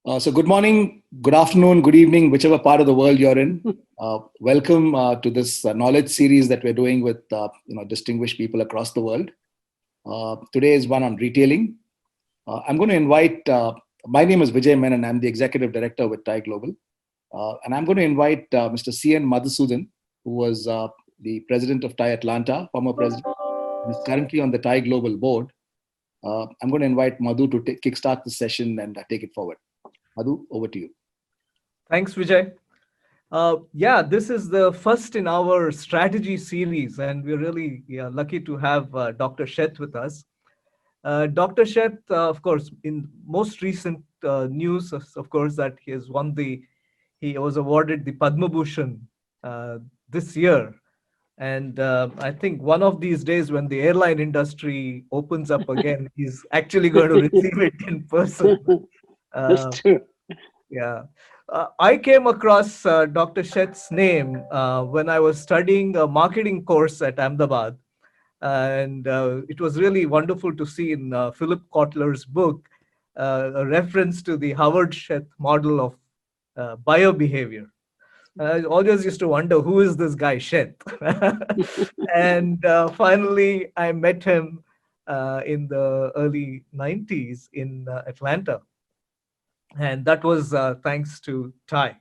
So good morning, good afternoon, good evening, whichever part of the world you're in. Welcome to this knowledge series that we're doing with distinguished people across the world. Today is one on retailing. I'm going to invite. My name is Vijay Menon. I'm the executive director with Thai Global, and I'm going to invite Mr. C.N. Madhusudan, who was the president of Thai Atlanta, former president, and is currently on the Thai Global board. I'm going to invite Madhu to kickstart the session and take it forward. Madhu, over to you. Thanks, Vijay. This is the first in our strategy series, and we're really lucky to have Dr. Sheth with us. Dr. Sheth, of course, in most recent news, of course, that he was awarded the Padma Bhushan this year. And I think one of these days when the airline industry opens up again, he's actually going to receive it in person. That's true. Yeah. I came across Dr. Sheth's name when I was studying a marketing course at Ahmedabad. And it was really wonderful to see in Philip Kotler's book a reference to the Howard Sheth model of buyer behavior. I always used to wonder, who is this guy, Sheth? And finally, I met him in the early 90s in Atlanta. And that was thanks to Thai.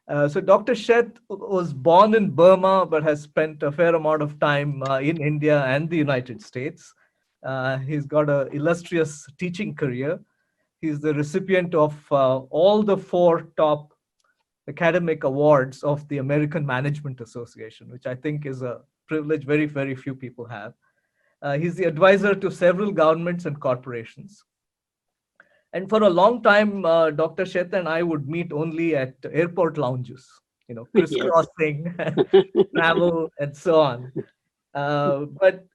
So Dr. Sheth was born in Burma, but has spent a fair amount of time in India and the United States. He's got an illustrious teaching career. He's the recipient of all the 4 top academic awards of the American Management Association, which I think is a privilege very, very few people have. He's the advisor to several governments and corporations. And for a long time, Dr. Sheth and I would meet only at airport lounges, crisscrossing, travel, and so on. But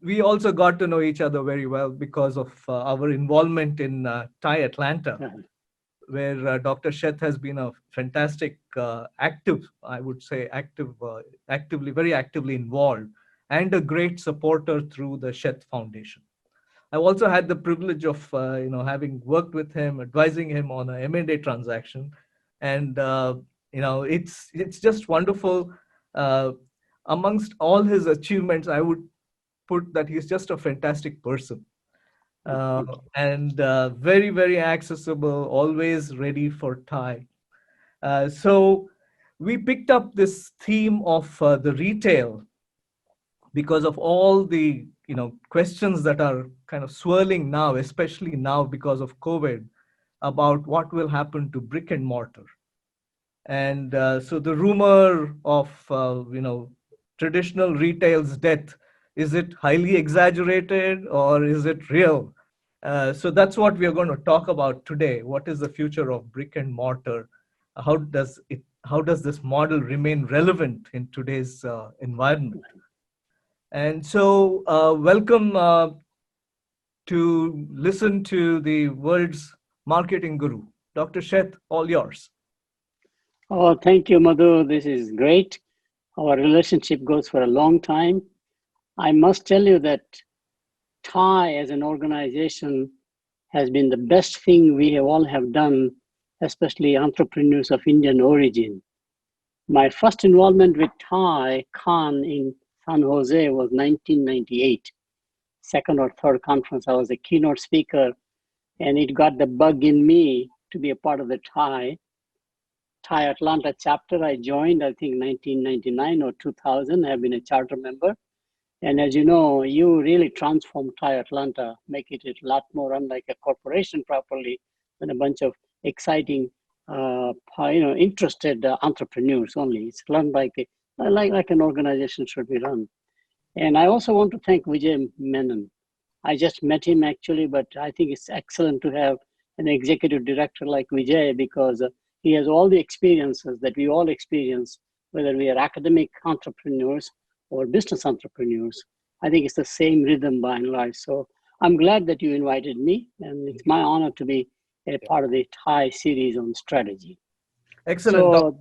we also got to know each other very well because of our involvement in Thai Atlanta, where Dr. Sheth has been a fantastic, very actively involved, and a great supporter through the Sheth Foundation. I've also had the privilege of having worked with him, advising him on a M&A transaction, and it's just wonderful. Amongst all his achievements, I would put that he's just a fantastic person, and very, very accessible, always ready for Thai. So we picked up this theme of the retail because of all the questions that are kind of swirling now, especially now because of COVID, about what will happen to brick and mortar. And so the rumor of traditional retail's death, is it highly exaggerated or is it real? So that's what we are going to talk about today. What is the future of brick and mortar? How does this model remain relevant in today's environment? And so welcome to listen to the world's marketing guru. Dr. Sheth, all yours. Oh, thank you, Madhu. This is great. Our relationship goes for a long time. I must tell you that Thai as an organization has been the best thing we all have done, especially entrepreneurs of Indian origin. My first involvement with Thai Khan in San Jose was 1998. Second or third conference, I was a keynote speaker, and it got the bug in me to be a part of the Thai Atlanta chapter. I joined, I think, 1999 or 2000. I've been a charter member. And as you know, you really transformed Thai Atlanta, make it a lot more run like a corporation properly, than a bunch of exciting, interested entrepreneurs only. It's run like an organization should be run. And I also want to thank Vijay Menon. I just met him actually, but I think it's excellent to have an executive director like Vijay, because he has all the experiences that we all experience, whether we are academic entrepreneurs or business entrepreneurs. I think it's the same rhythm by and large. So I'm glad that you invited me, and it's my honor to be a part of the Thai series on strategy. Excellent. So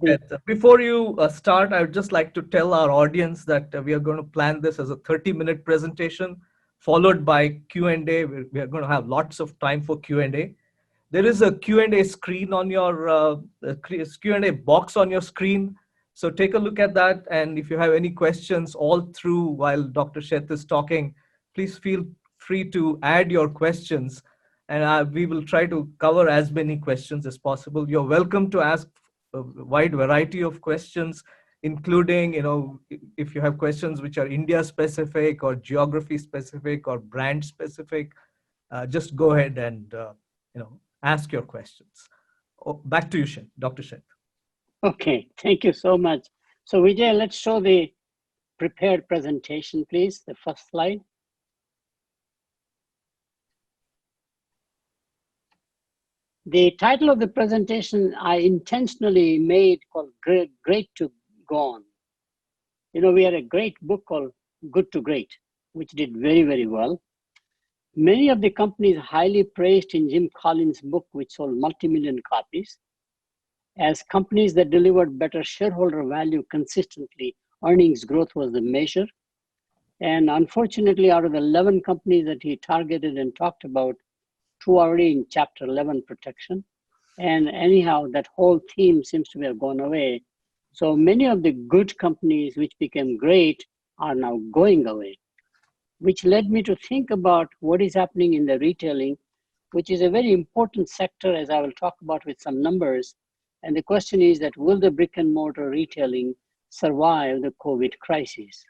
before you start, I would just like to tell our audience that we are going to plan this as a 30-minute presentation, followed by Q&A. We are going to have lots of time for Q&A. There is a Q&A screen on your Q&A box on your screen. So take a look at that. And if you have any questions all through while Dr. Sheth is talking, please feel free to add your questions. And we will try to cover as many questions as possible. You're welcome to ask a wide variety of questions, including, if you have questions which are India specific or geography specific or brand specific, just go ahead and, ask your questions. Back to you, Dr. Sheth. Okay, thank you so much. So Vijay, let's show the prepared presentation, please. The first slide. The title of the presentation I intentionally made called Great to Gone. We had a great book called Good to Great, which did very, very well. Many of the companies highly praised in Jim Collins' book, which sold multi-million copies, as companies that delivered better shareholder value consistently. Earnings growth was the measure. And unfortunately, out of the 11 companies that he targeted and talked about, 2 are already in Chapter 11 protection. And anyhow, that whole theme seems to have gone away. So many of the good companies which became great are now going away, which led me to think about what is happening in the retailing, which is a very important sector, as I will talk about with some numbers. And the question is that, will the brick and mortar retailing survive the COVID crisis?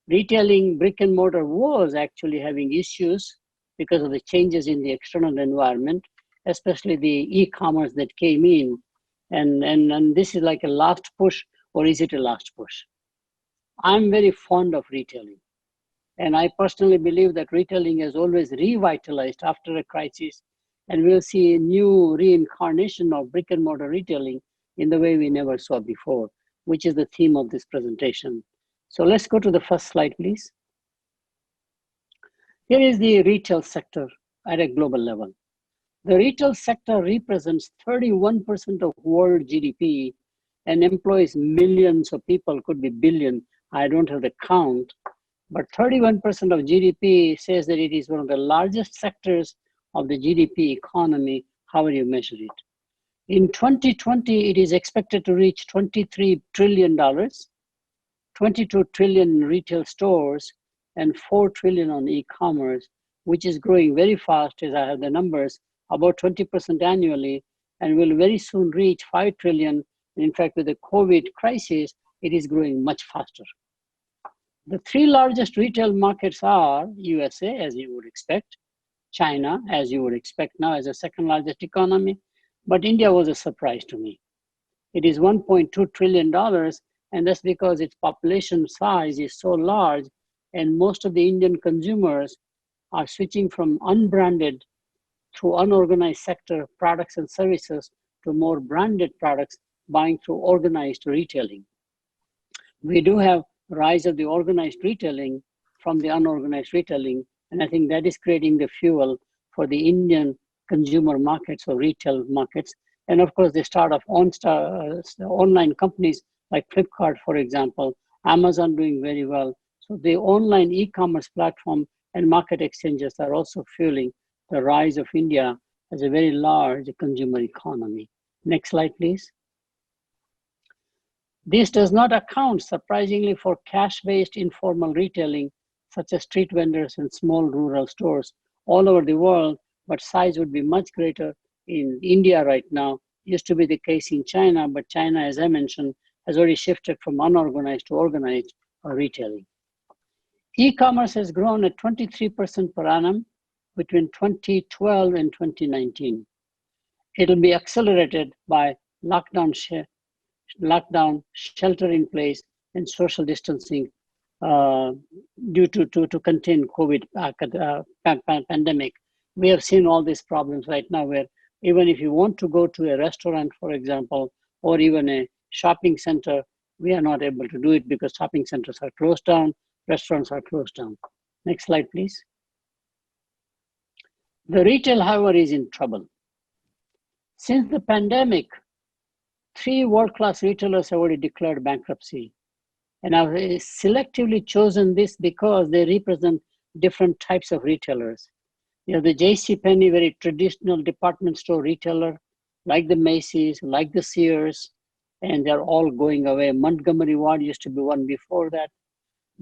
Retailing, brick and mortar was actually having issues because of the changes in the external environment, especially the e-commerce that came in. And this is like a last push, or is it a last push? I'm very fond of retailing. And I personally believe that retailing has always revitalized after a crisis, and we'll see a new reincarnation of brick and mortar retailing in the way we never saw before, which is the theme of this presentation. So let's go to the first slide, please. Here is the retail sector at a global level. The retail sector represents 31% of world GDP and employs millions of people, could be billion, I don't have the count. But 31% of GDP says that it is one of the largest sectors of the GDP economy, however you measure it. In 2020, it is expected to reach $23 trillion, 22 trillion in retail stores, and 4 trillion on e-commerce, which is growing very fast, as I have the numbers, about 20% annually, and will very soon reach 5 trillion. In fact, with the COVID crisis, it is growing much faster. The 3 largest retail markets are USA, as you would expect, China, as you would expect now as the second largest economy, but India was a surprise to me. It is $1.2 trillion, and that's because its population size is so large, and most of the Indian consumers are switching from unbranded through unorganized sector products and services to more branded products, buying through organized retailing. We do have rise of the organized retailing from the unorganized retailing, and I think that is creating the fuel for the Indian consumer markets or retail markets. And of course, the start of online companies like Flipkart, for example, Amazon doing very well. So the online e-commerce platform and market exchanges are also fueling the rise of India as a very large consumer economy. Next slide, please. This does not account, surprisingly, for cash-based informal retailing, such as street vendors and small rural stores all over the world, but size would be much greater in India right now. Used to be the case in China, but China, as I mentioned, has already shifted from unorganized to organized retailing. E-commerce has grown at 23% per annum between 2012 and 2019. It'll be accelerated by lockdown, shelter in place, and social distancing due to contain COVID pandemic. We have seen all these problems right now, where even if you want to go to a restaurant, for example, or even a shopping center, we are not able to do it because shopping centers are closed down, restaurants are closed down. Next slide, please. The retail, however, is in trouble. Since the pandemic, 3 world-class retailers have already declared bankruptcy. And I've selectively chosen this because they represent different types of retailers. You know, the J.C. Penney, very traditional department store retailer, like the Macy's, like the Sears, and they're all going away. Montgomery Ward used to be one before that.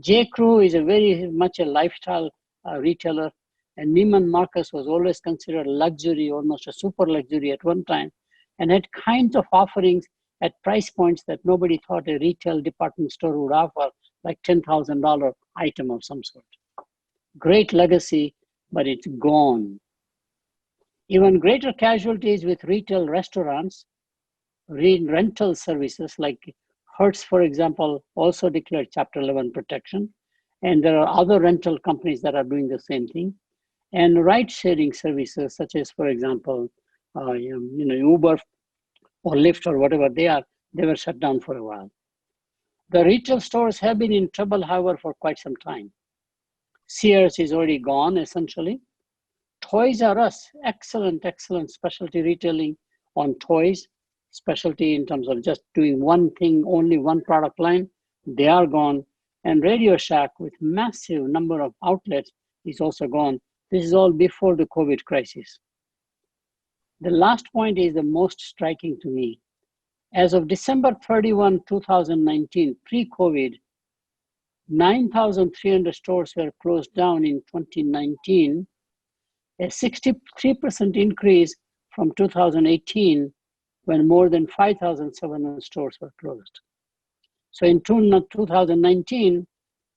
J.Crew is a very much a lifestyle retailer, and Neiman Marcus was always considered luxury, almost a super luxury at one time, and had kinds of offerings at price points that nobody thought a retail department store would offer, like $10,000 item of some sort. Great legacy, but it's gone. Even greater casualties with retail restaurants, rental services like Hertz, for example, also declared Chapter 11 protection. And there are other rental companies that are doing the same thing. And ride-sharing services, such as, for example, Uber or Lyft or whatever they were shut down for a while. The retail stores have been in trouble, however, for quite some time. Sears is already gone, essentially. Toys R Us, excellent specialty retailing on toys, specialty in terms of just doing one thing, only one product line, they are gone. And Radio Shack with massive number of outlets is also gone. This is all before the COVID crisis. The last point is the most striking to me. As of December 31, 2019, pre-COVID, 9,300 stores were closed down in 2019, a 63% increase from 2018, when more than 5,700 stores were closed. So in 2019,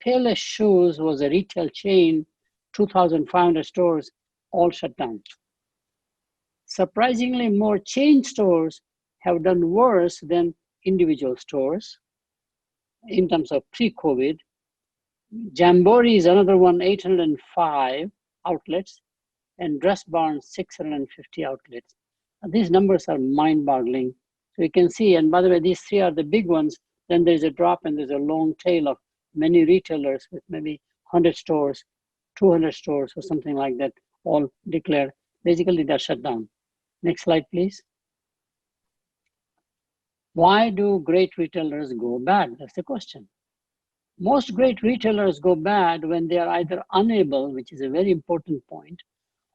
Payless Shoes was a retail chain, 2,500 stores, all shut down. Surprisingly, more chain stores have done worse than individual stores in terms of pre-COVID. Jamboree is another one, 805 outlets, and Dress Barn, 650 outlets. These numbers are mind-boggling. So you can see, and by the way, these three are the big ones. Then there's a drop and there's a long tail of many retailers with maybe 100 stores, 200 stores or something like that, all declared. Basically, they're shut down. Next slide, please. Why do great retailers go bad? That's the question. Most great retailers go bad when they are either unable, which is a very important point,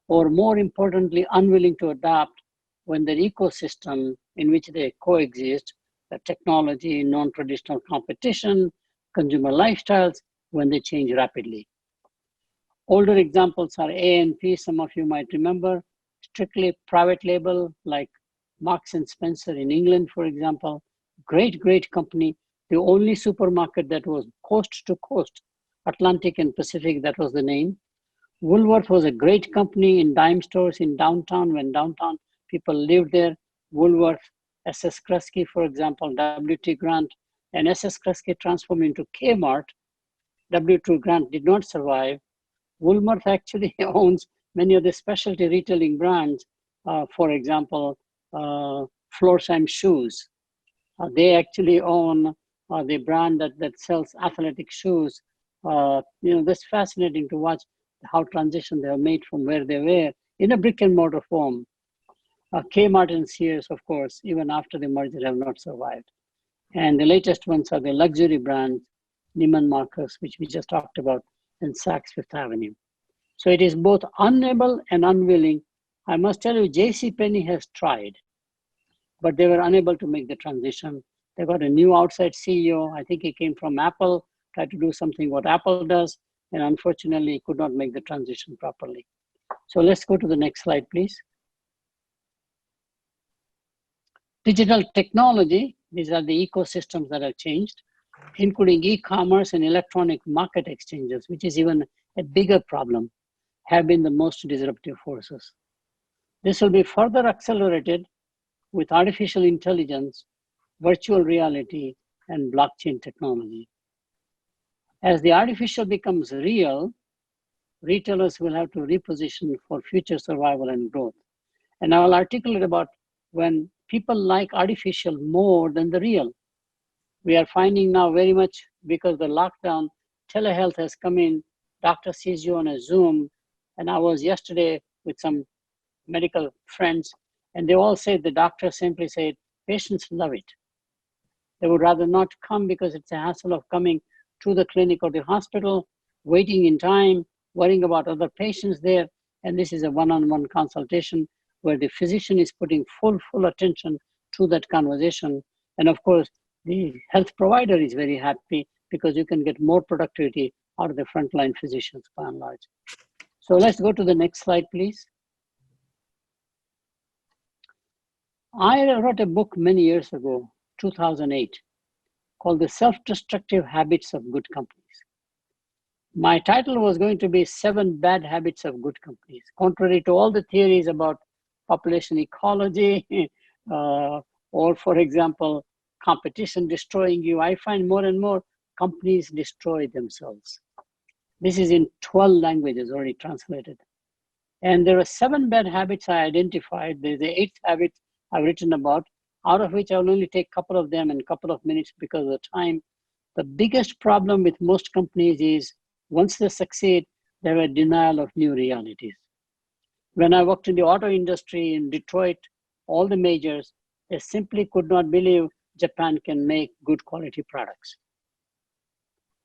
or more importantly, unwilling to adapt when their ecosystem in which they coexist, the technology, non-traditional competition, consumer lifestyles, when they change rapidly. Older examples are A&P, some of you might remember, strictly private label like Marks and Spencer in England, for example. Great company. The only supermarket that was coast to coast, Atlantic and Pacific, that was the name. Woolworth was a great company in dime stores in downtown, when downtown people lived there. Woolworth, SS Kresge, for example, W.T. Grant, and SS Kresge transformed into Kmart. W.T. Grant did not survive. Woolworth actually owns many of the specialty retailing brands, for example, Florsheim shoes. They actually own the brand that sells athletic shoes. That's fascinating to watch how transition they have made from where they were in a brick and mortar form. Kmart and Sears, of course, even after the merger, have not survived. And the latest ones are the luxury brands, Neiman Marcus, which we just talked about, and Saks Fifth Avenue. So it is both unable and unwilling. I must tell you, J.C. Penney has tried, but they were unable to make the transition. They got a new outside CEO. I think he came from Apple, tried to do something what Apple does, and unfortunately, he could not make the transition properly. So let's go to the next slide, please. Digital technology, these are the ecosystems that have changed, including e-commerce and electronic market exchanges, which is even a bigger problem, have been the most disruptive forces. This will be further accelerated with artificial intelligence, virtual reality, and blockchain technology. As the artificial becomes real, retailers will have to reposition for future survival and growth. And I will articulate about when people like artificial more than the real. We are finding now very much, because the lockdown, telehealth has come in, doctor sees you on a Zoom, and I was yesterday with some medical friends, and they all said, the doctor simply said, patients love it. They would rather not come because it's a hassle of coming to the clinic or the hospital, waiting in time, worrying about other patients there. And this is a one-on-one consultation where the physician is putting full attention to that conversation. And of course, the health provider is very happy because you can get more productivity out of the frontline physicians by and large. So let's go to the next slide, please. I wrote a book many years ago, 2008, called The Self-Destructive Habits of Good Companies. My title was going to be 7 Bad Habits of Good Companies. Contrary to all the theories about population ecology, or for example, competition destroying you, I find more and more companies destroy themselves. This is in 12 languages already translated. And there are 7 bad habits I identified. There's the 8th habit I've written about, out of which I'll only take a couple of them in a couple of minutes because of the time. The biggest problem with most companies is once they succeed, they have a denial of new realities. When I worked in the auto industry in Detroit, all the majors, they simply could not believe Japan can make good quality products.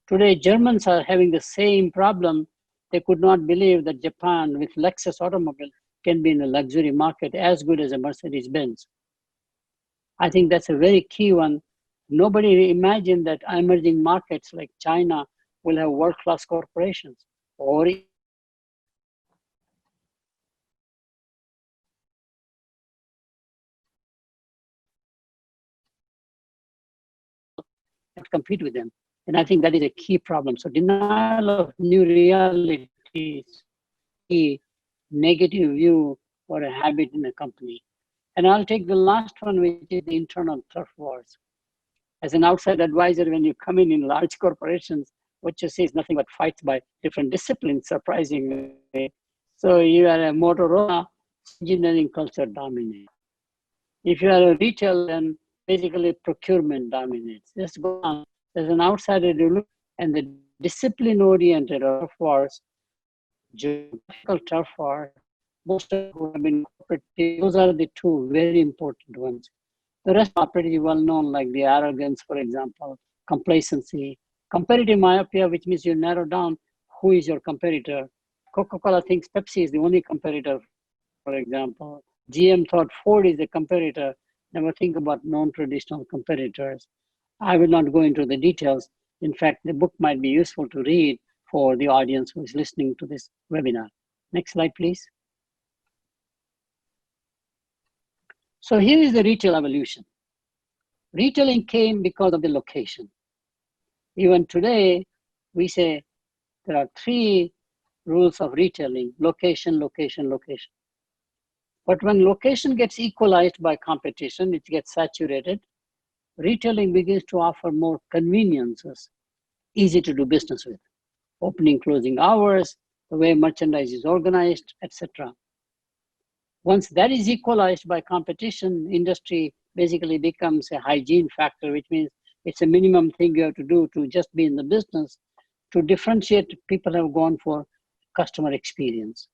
Today, Germans are having the same problem. They could not believe that Japan with Lexus automobile can be in a luxury market as good as a Mercedes-Benz. I think that's a very key one. Nobody imagined that emerging markets like China will have world-class corporations, or compete with them. And I think that is a key problem. So denial of new realities, a negative view or a habit in a company. And I'll take the last one, which is the internal turf wars. As an outside advisor, when you come in large corporations, what you see is nothing but fights by different disciplines, surprisingly. So you are a Motorola, engineering culture dominates. If you are a retail, then basically procurement dominates. Just go on. As an outsider, you look, and the discipline-oriented turf wars, geographical turf wars, most of who have been cooperative, those are the 2 very important ones. The rest are pretty well known, like the arrogance, for example, complacency, competitive myopia, which means you narrow down who is your competitor. Coca-Cola thinks Pepsi is the only competitor, for example. GM thought Ford is a competitor. Never think about non-traditional competitors. I will not go into the details. In fact, the book might be useful to read for the audience who is listening to this webinar. Next slide, please. So here is the retail evolution. Retailing came because of the location. Even today, we say there are 3 rules of retailing: location, location, location. But when location gets equalized by competition, it gets saturated, retailing begins to offer more conveniences, easy to do business with, opening, closing hours, the way merchandise is organized, etc. Once that is equalized by competition, industry basically becomes a hygiene factor, which means it's a minimum thing you have to do to just be in the business. To differentiate, people have gone for customer experience.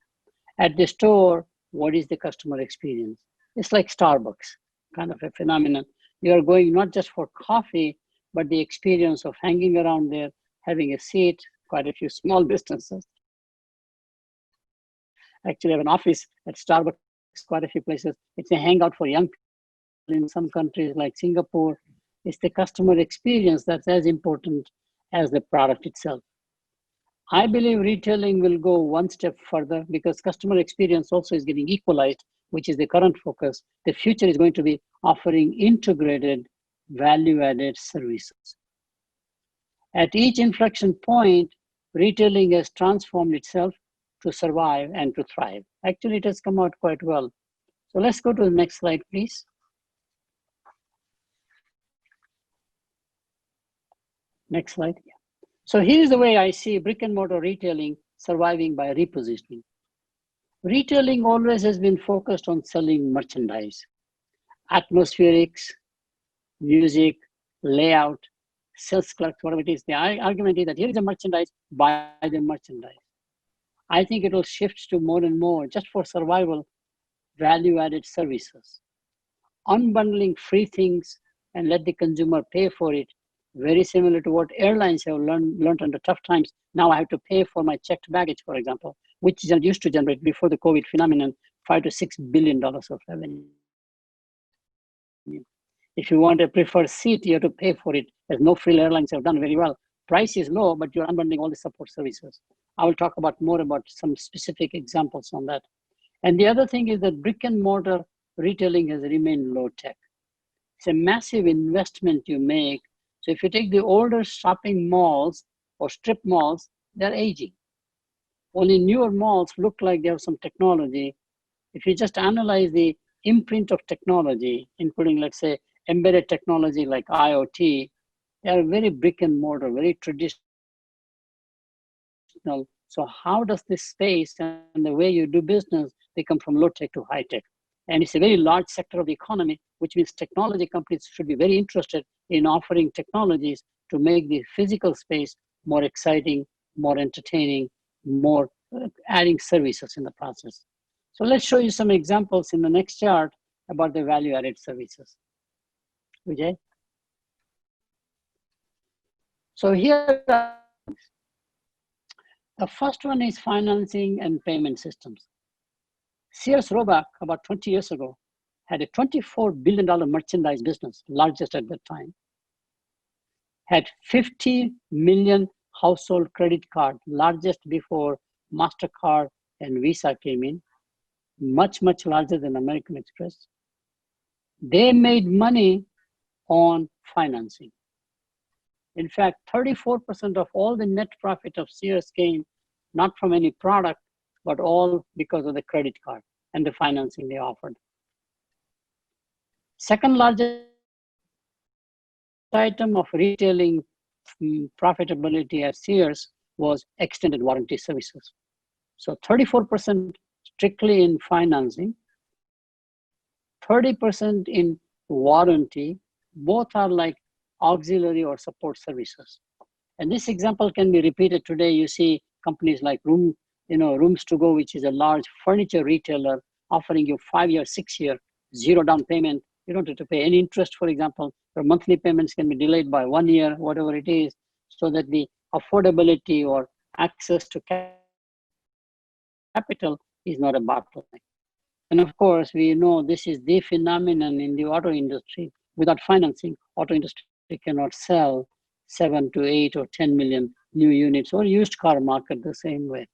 At the store, what is the customer experience? It's like Starbucks, kind of a phenomenon. You are going not just for coffee, but the experience of hanging around there, having a seat, quite a few small businesses. Actually, I have an office at Starbucks, quite a few places. It's a hangout for young people in some countries like Singapore. It's the customer experience that's as important as the product itself. I believe retailing will go one step further because customer experience also is getting equalized, which is the current focus. The future is going to be offering integrated value-added services. At each inflection point, retailing has transformed itself to survive and to thrive. Actually, it has come out quite well. So let's go to the next slide, please. Next slide. Yeah. So here's the way I see brick and mortar retailing surviving by repositioning. Retailing always has been focused on selling merchandise, atmospherics, music, layout, sales clerks, whatever it is. The argument is that here is a merchandise, buy the merchandise. I think it will shift to more and more, just for survival, value-added services. Unbundling free things and let the consumer pay for it, very similar to what airlines have learned under tough times. Now I have to pay for my checked baggage, for example. which used to generate before the COVID phenomenon, $5 to $6 billion of revenue. If you want a preferred seat, you have to pay for it. There's no free airlines have done very well. Price is low, but you're unbundling all the support services. I will talk about more about some specific examples on that. And the other thing is that brick and mortar retailing has remained low tech. It's a massive investment you make. So if you take the older shopping malls or strip malls, they're aging. Only newer malls look like they have some technology. If you just analyze the imprint of technology, including, let's say, embedded technology like IoT, they are very brick and mortar, very traditional. So how does this space and the way you do business become from low tech to high tech? And it's a very large sector of the economy, which means technology companies should be very interested in offering technologies to make the physical space more exciting, more entertaining, more adding services in the process. So let's show you some examples in the next chart about the value-added services. Vijay? So here, the first one is financing and payment systems. Sears Roebuck, about 20 years ago, had a $24 billion merchandise business, largest at that time. Had 50 million household credit card, largest before MasterCard and Visa came in, much, much larger than American Express. They made money on financing. In fact, 34% of all the net profit of Sears came not from any product, but all because of the credit card and the financing they offered. Second largest item of retailing profitability at Sears was extended warranty services. So 34% strictly in financing, 30% in warranty. Both are like auxiliary or support services. And this example can be repeated today. You see companies like Rooms to Go, which is a large furniture retailer, offering you 5-year, 6-year, 0 down payment. You don't have to pay any interest, for example. Your monthly payments can be delayed by 1 year, whatever it is, so that the affordability or access to capital is not a bottleneck. And of course, we know this is the phenomenon in the auto industry. Without financing, auto industry cannot sell 7 to 8 or 10 million new units, or used car market the same way.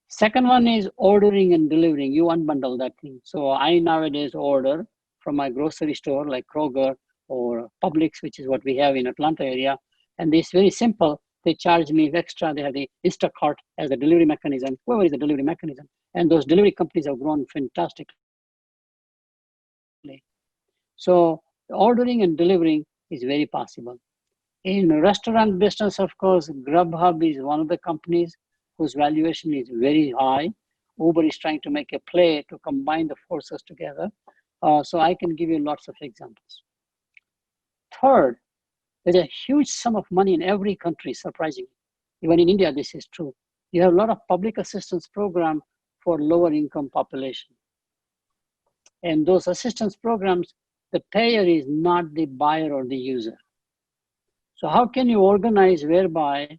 Second one is ordering and delivering. You unbundle that thing. So I nowadays order from my grocery store like Kroger or Publix, which is what we have in Atlanta area. And it's very simple. They charge me extra. They have the Instacart as a delivery mechanism. Whoever is the delivery mechanism. And those delivery companies have grown fantastically. So ordering and delivering is very possible. In restaurant business, of course, Grubhub is one of the companies whose valuation is very high. Uber is trying to make a play to combine the forces together. So I can give you lots of examples. Third, there's a huge sum of money in every country, surprisingly. Even in India, this is true. You have a lot of public assistance program for lower income population. And those assistance programs, the payer is not the buyer or the user. So how can you organize whereby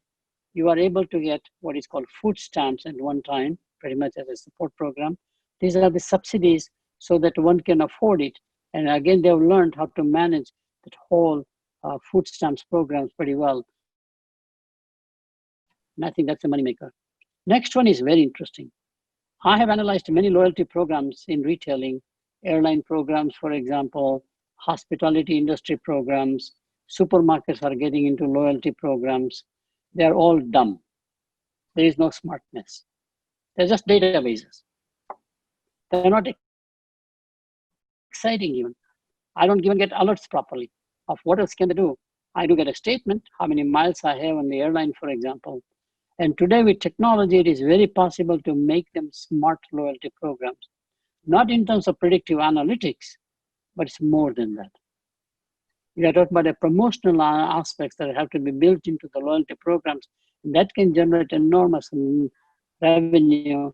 you are able to get what is called food stamps at one time, pretty much as a support program. These are the subsidies so that one can afford it. And again, they've learned how to manage that whole food stamps programs pretty well. And I think that's a moneymaker. Next one is very interesting. I have analyzed many loyalty programs in retailing, airline programs, for example, hospitality industry programs. Supermarkets are getting into loyalty programs. They're all dumb. There is no smartness. They're just databases. They're not exciting even. I don't even get alerts properly of what else can they do. I do get a statement, how many miles I have on the airline, for example. And today with technology, it is very possible to make them smart loyalty programs. Not in terms of predictive analytics, but it's more than that. We are talking about the promotional aspects that have to be built into the loyalty programs. And that can generate enormous revenue.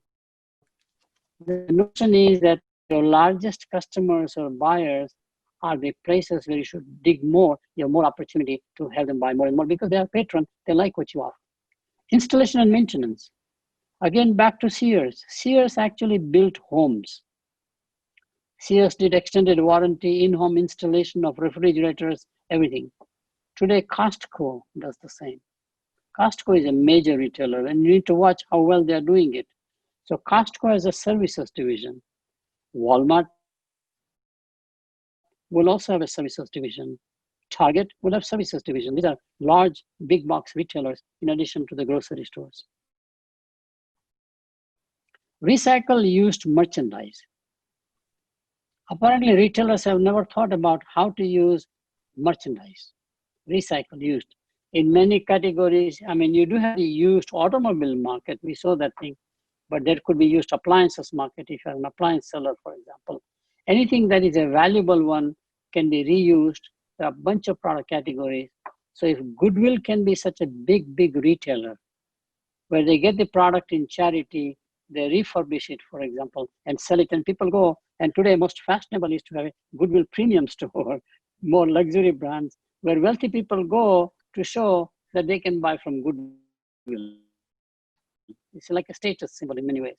The notion is that your largest customers or buyers are the places where you should dig more. You have more opportunity to have them buy more and more because they are patron. They like what you offer. Installation and maintenance. Again, back to Sears. Sears actually built homes. Sears did extended warranty, in-home installation of refrigerators, everything. Today, Costco does the same. Costco is a major retailer, and you need to watch how well they're doing it. So Costco has a services division. Walmart will also have a services division. Target will have services division. These are large, big box retailers in addition to the grocery stores. Recycle used merchandise. Apparently, retailers have never thought about how to use merchandise, recycle used. In many categories, I mean, you do have the used automobile market, we saw that thing, but there could be used appliances market if you're an appliance seller, for example. Anything that is a valuable one can be reused. There are a bunch of product categories. So if Goodwill can be such a big retailer, where they get the product in charity, they refurbish it, for example, and sell it, and people go, and today most fashionable is to have a Goodwill premium store, more luxury brands, where wealthy people go to show that they can buy from Goodwill. It's like a status symbol in many ways.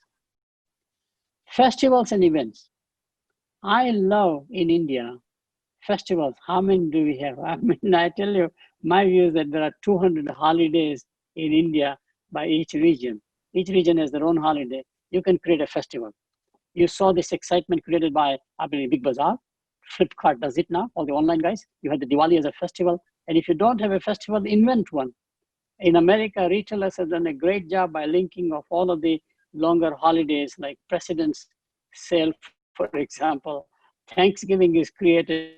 Festivals and events. I love in India festivals. How many do we have? I mean, I tell you, my view is that there are 200 holidays in India by each region. Each region has their own holiday. You can create a festival. You saw this excitement created by, I believe, Big Bazaar. Flipkart does it now, all the online guys. You had the Diwali as a festival. And if you don't have a festival, invent one. In America, retailers have done a great job by linking of all of the longer holidays like President's Sale, for example. Thanksgiving is created,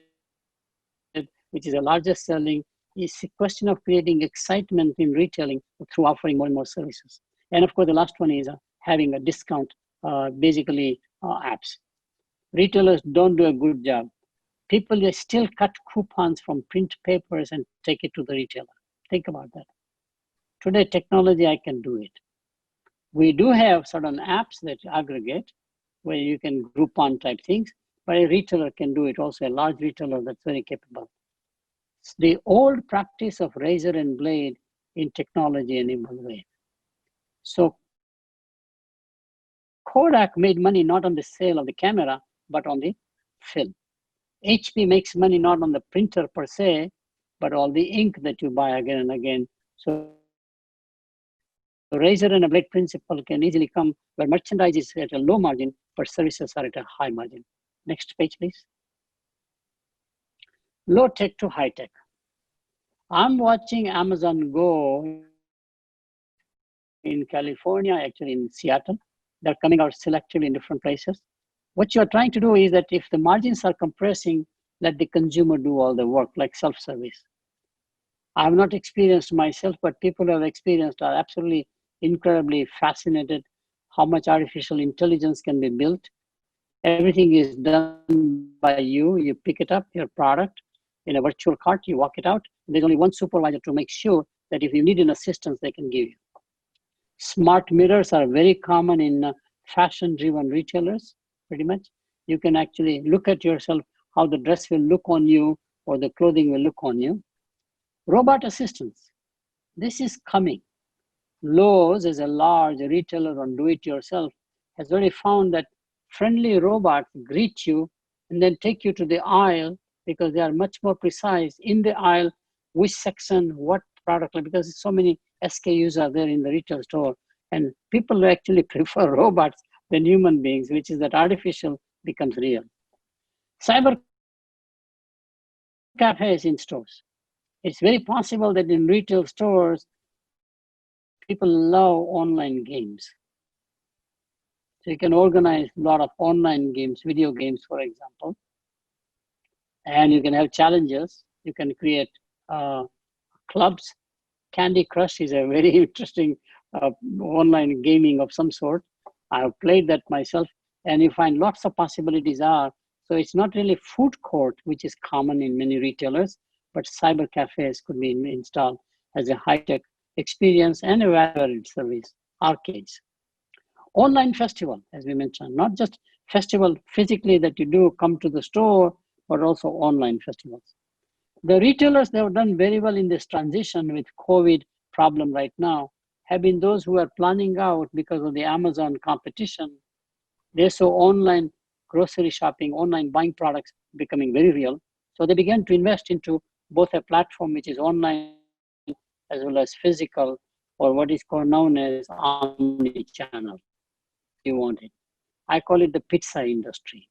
which is the largest selling. It's a question of creating excitement in retailing through offering more and more services. And of course, the last one is having a discount, apps. Retailers don't do a good job. People, they still cut coupons from print papers and take it to the retailer. Think about that. Today, technology, I can do it. We do have certain apps that aggregate where you can Groupon type things, but a retailer can do it also, a large retailer that's very capable. It's the old practice of razor and blade in technology enabled way. So Kodak made money not on the sale of the camera, but on the film. HP makes money not on the printer per se, but all the ink that you buy again and again. So the razor and a blade principle can easily come where merchandise is at a low margin, but services are at a high margin. Next page, please. Low tech to high tech. I'm watching Amazon Go in California, actually in Seattle. They're coming out selectively in different places. What you're trying to do is that if the margins are compressing, let the consumer do all the work, like self-service. I have not experienced myself, but people who have experienced are absolutely incredibly fascinated how much artificial intelligence can be built. Everything is done by you. You pick it up, your product, in a virtual cart, you walk it out. There's only one supervisor to make sure that if you need an assistance, they can give you. Smart mirrors are very common in fashion-driven retailers, pretty much. You can actually look at yourself, how the dress will look on you or the clothing will look on you. Robot assistants, this is coming. Lowe's, as a large retailer on do-it-yourself, has already found that friendly robots greet you and then take you to the aisle because they are much more precise in the aisle, which section, what product, because so many SKUs are there in the retail store. And people actually prefer robots than human beings, which is that artificial becomes real. Cyber cafes in stores. It's very possible that in retail stores, people love online games. So you can organize a lot of online games, video games, for example. And you can have challenges. You can create clubs. Candy Crush is a very interesting online gaming of some sort. I have played that myself, and you find lots of possibilities are. So it's not really food court, which is common in many retailers, but cyber cafes could be installed as a high-tech experience and a value-added service. Arcades. Online festival, as we mentioned, not just festival physically that you do come to the store, but also online festivals. The retailers, they have done very well in this transition with COVID problem right now, have been those who are planning out because of the Amazon competition. They saw online grocery shopping, online buying products becoming very real. So they began to invest into both a platform which is online as well as physical, or what is called known as omni-channel. You want it. I call it the pizza industry.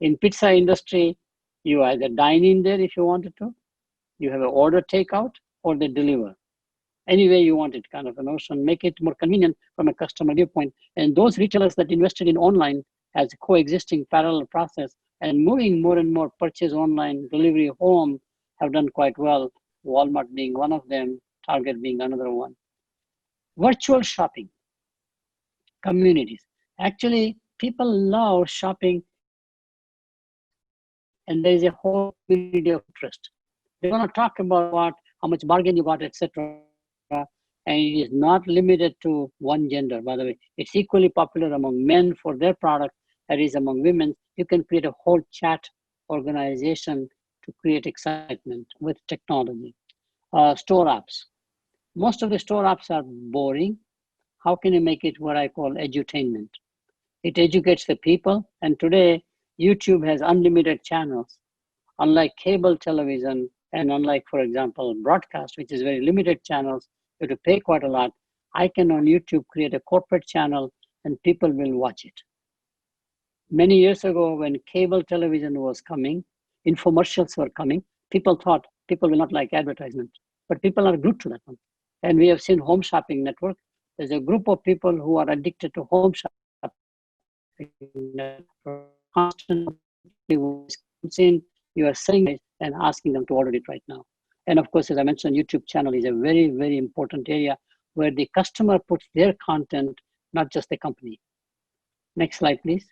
In pizza industry, you either dine in there if you wanted to, you have an order takeout, or they deliver. Any way you want it, kind of a notion, make it more convenient from a customer viewpoint. And those retailers that invested in online as a coexisting parallel process and moving more and more purchase online, delivery home have done quite well. Walmart being one of them, Target being another one. Virtual shopping, communities. Actually, people love shopping, and there is a whole community of interest. They want to talk about what, how much bargain you got, etc. And it is not limited to one gender, by the way. It's equally popular among men for their product as it is among women. You can create a whole chat organization to create excitement with technology. Store apps. Most of the store apps are boring. How can you make it what I call edutainment? It educates the people, and today YouTube has unlimited channels. Unlike cable television and unlike, for example, broadcast, which is very limited channels, you have to pay quite a lot. I can on YouTube create a corporate channel and people will watch it. Many years ago, when cable television was coming, infomercials were coming, people thought people will not like advertisement, but people are glued to that one. And we have seen Home Shopping Network. There's a group of people who are addicted to Home Shopping Network. Constantly comes in, you are selling it and asking them to order it right now. And of course, as I mentioned, YouTube channel is a very, very important area where the customer puts their content, not just the company. Next slide, please.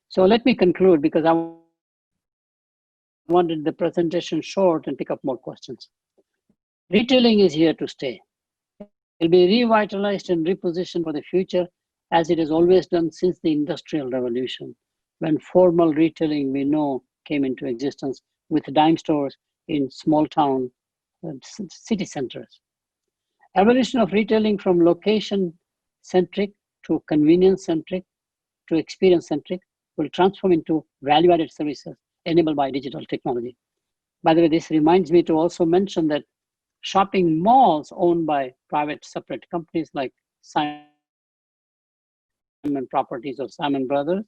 So let me conclude because I wanted the presentation short and pick up more questions. Retailing is here to stay. It will be revitalized and repositioned for the future as it has always done since the Industrial Revolution, when formal retailing we know came into existence with dime stores in small town city centers. Evolution of retailing from location-centric to convenience-centric to experience-centric will transform into value-added services enabled by digital technology. By the way, this reminds me to also mention that shopping malls owned by private separate companies like Simon Properties or Simon Brothers,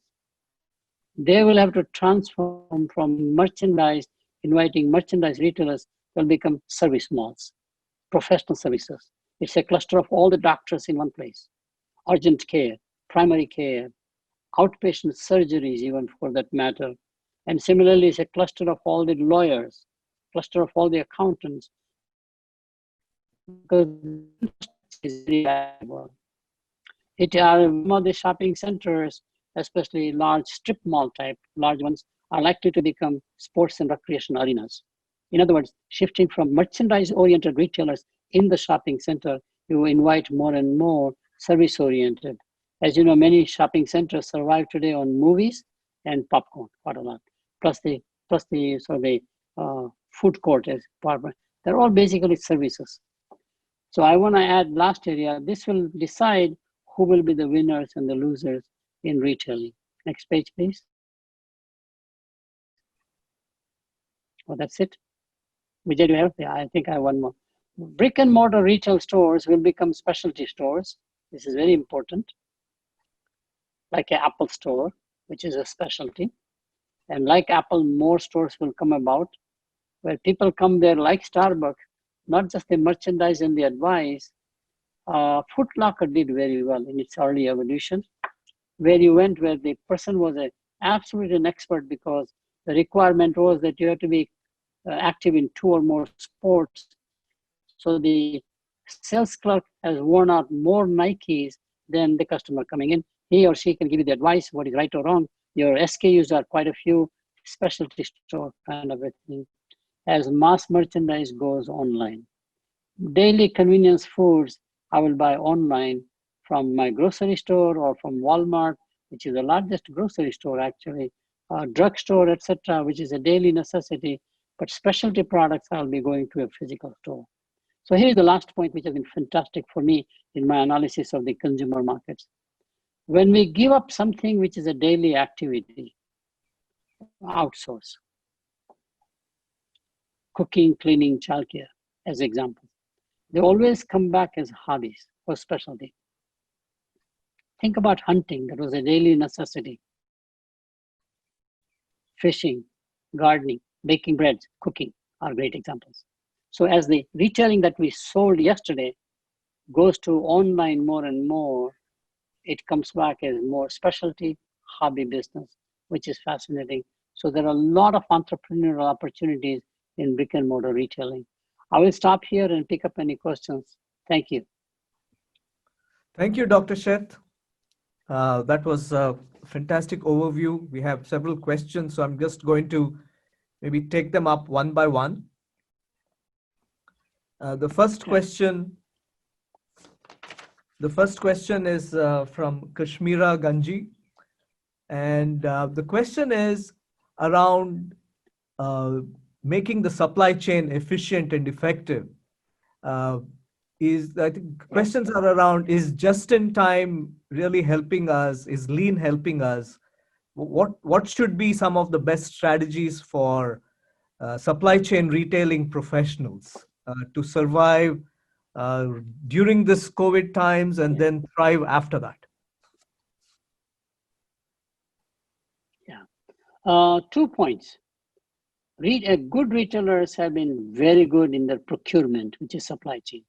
they will have to transform from merchandise, inviting merchandise retailers will become service malls, professional services. It's a cluster of all the doctors in one place, urgent care, primary care, outpatient surgeries even for that matter. And similarly, it's a cluster of all the lawyers, cluster of all the accountants, because is very valuable. It are some of the shopping centers, especially large strip mall type, large ones, are likely to become sports and recreation arenas. In other words, shifting from merchandise-oriented retailers in the shopping center, you invite more and more service-oriented. As you know, many shopping centers survive today on movies and popcorn, quite a lot, plus the food court as part. They're all basically services. So I want to add last area. This will decide who will be the winners and the losers in retailing. Next page, please. Oh, that's it. Vijay, do you have? Yeah, I think I have one more. Brick and mortar retail stores will become specialty stores. This is very important. Like an Apple store, which is a specialty. And like Apple, more stores will come about where people come there like Starbucks, not just the merchandise and the advice. Foot Locker did very well in its early evolution, where you went where the person was absolutely an expert because the requirement was that you have to be active in 2 or more sports. So the sales clerk has worn out more Nikes than the customer coming in. He or she can give you the advice, what is right or wrong. Your SKUs are quite a few, specialty store kind of a thing. As mass merchandise goes online. Daily convenience foods, I will buy online from my grocery store or from Walmart, which is the largest grocery store actually, drugstore, etc., which is a daily necessity. But specialty products, I'll be going to a physical store. So here is the last point, which has been fantastic for me in my analysis of the consumer markets. When we give up something which is a daily activity, outsource, cooking, cleaning, childcare, as examples, they always come back as hobbies or specialty. Think about hunting, that was a daily necessity. Fishing, gardening, baking breads, cooking are great examples. So as the retailing that we sold yesterday goes to online more and more, it comes back as more specialty, hobby business, which is fascinating. So there are a lot of entrepreneurial opportunities in brick and mortar retailing. I will stop here and pick up any questions. Thank you. Thank you, Dr. Sheth. That was a fantastic overview. We have several questions, so I'm just going to maybe take them up one by one. The first question is from Kashmira Ganji. And the question is around making the supply chain efficient and effective. I think questions are around, is just-in-time really helping us? Is lean helping us? What should be some of the best strategies for supply chain retailing professionals to survive during this COVID times and then thrive after that? Yeah, 2 points. Good retailers have been very good in their procurement, which is supply chain.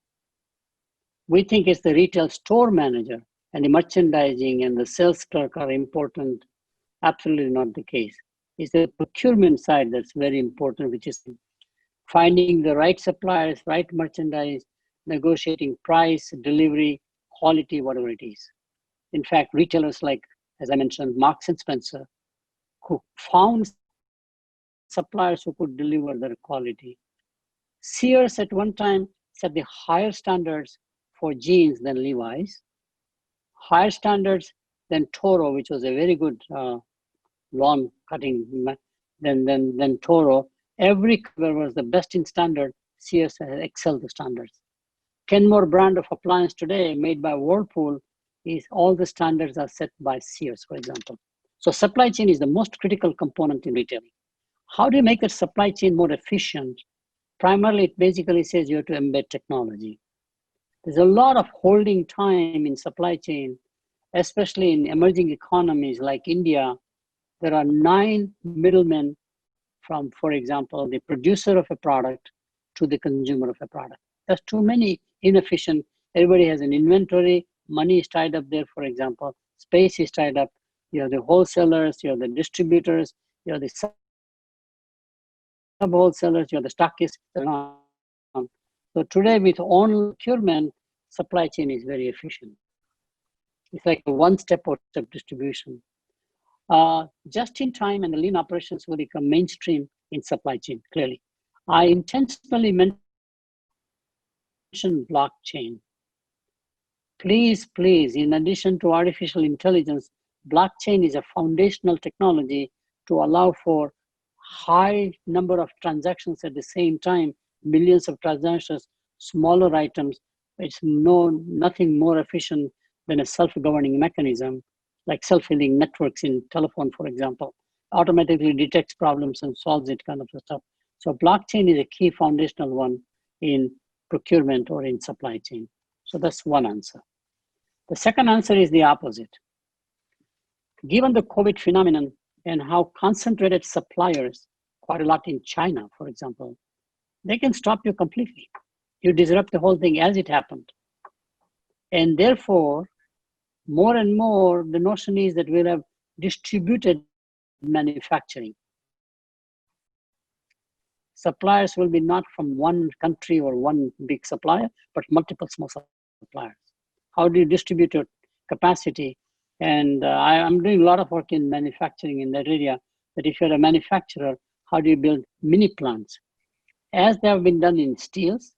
We think it's the retail store manager and the merchandising and the sales clerk are important. Absolutely not the case. It's the procurement side that's very important, which is finding the right suppliers, right merchandise, negotiating price, delivery, quality, whatever it is. In fact, retailers like, as I mentioned, Marks and Spencer, who found suppliers who could deliver their quality. Sears at one time set the higher standards for jeans than Levi's, higher standards than Toro, which was a very good lawn cutting than Toro. Every cover was the best in standard. Sears has excelled the standards. Kenmore brand of appliance today made by Whirlpool is all the standards are set by Sears, for example. So supply chain is the most critical component in retailing. How do you make a supply chain more efficient? Primarily, it basically says you have to embed technology. There's a lot of holding time in supply chain, especially in emerging economies like India. There are 9 middlemen from, for example, the producer of a product to the consumer of a product. That's too many inefficient. Everybody has an inventory, money is tied up there, for example, space is tied up. You have the wholesalers, you have the distributors, you have the sub-wholesalers, you have the stockists. So today with online procurement, supply chain is very efficient. It's like a one-step or step distribution. Just in time and the lean operations will become mainstream in supply chain, clearly. I intentionally mentioned blockchain. Please, in addition to artificial intelligence, blockchain is a foundational technology to allow for high number of transactions at the same time, millions of transactions, smaller items. It's nothing more efficient than a self-governing mechanism, like self-healing networks in telephone, for example, automatically detects problems and solves it kind of stuff. So blockchain is a key foundational one in procurement or in supply chain. So that's one answer. The second answer is the opposite. Given the COVID phenomenon and how concentrated suppliers, quite a lot in China, for example, they can stop you completely. You disrupt the whole thing as it happened. And therefore, more and more, the notion is that we'll have distributed manufacturing. Suppliers will be not from one country or one big supplier, but multiple small suppliers. How do you distribute your capacity? And I'm doing a lot of work in manufacturing in that area, that if you're a manufacturer, how do you build mini plants? As they have been done in steels,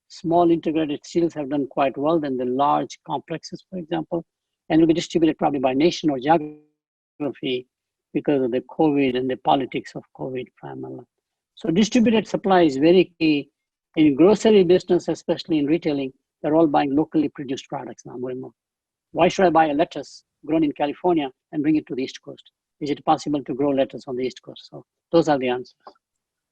small integrated steels have done quite well than the large complexes, for example, and will be distributed probably by nation or geography because of the COVID and the politics of COVID primarily. So distributed supply is very key In grocery business, especially in retailing, they're all buying locally produced products now more and more. Why should I buy a lettuce grown in California and bring it to the East Coast? Is it possible to grow lettuce on the East Coast? So those are the answers.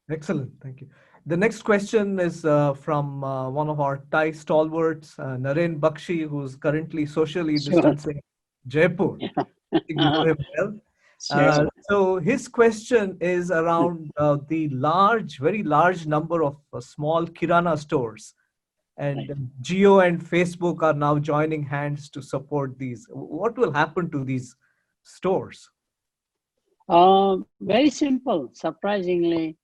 Excellent. Thank you. The next question is from one of our Thai stalwarts, Naren Bakshi, who's currently socially Sure. distancing Jaipur. Yeah. I think you know him well. Sure. So his question is around the very large number of small Kirana stores. And Right. Jio and Facebook are now joining hands to support these. What will happen to these stores? Very simple. Surprisingly,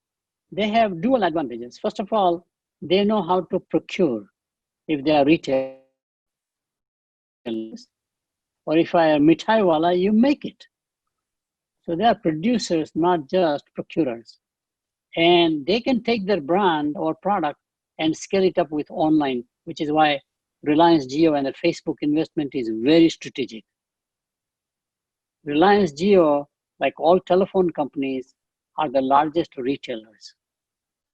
they have dual advantages. First of all, they know how to procure if they are retailers, or if I am mithai wala, you make it. So they are producers, not just procurers. And they can take their brand or product and scale it up with online, which is why Reliance Jio and the Facebook investment is very strategic. Reliance Jio, like all telephone companies, are the largest retailers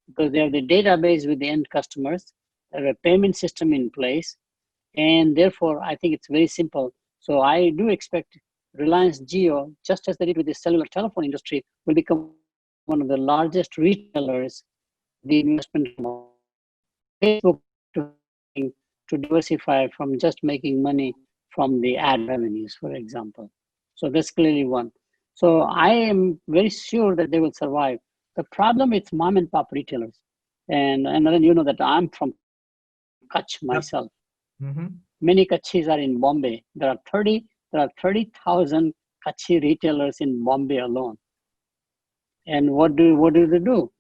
because they have the database with the end customers, they have a payment system in place, and therefore I think it's very simple. So I do expect Reliance Jio, just as they did with the cellular telephone industry, will become one of the largest retailers. The investment from Facebook to diversify from just making money from the ad revenues, for example. So that's clearly one. So I am very sure that they will survive. The problem with mom and pop retailers, and then you know that I'm from Kutch myself. Mm-hmm. Many Kutchis are in Bombay. There are 30,000 Kutchi retailers in Bombay alone. And what do they do?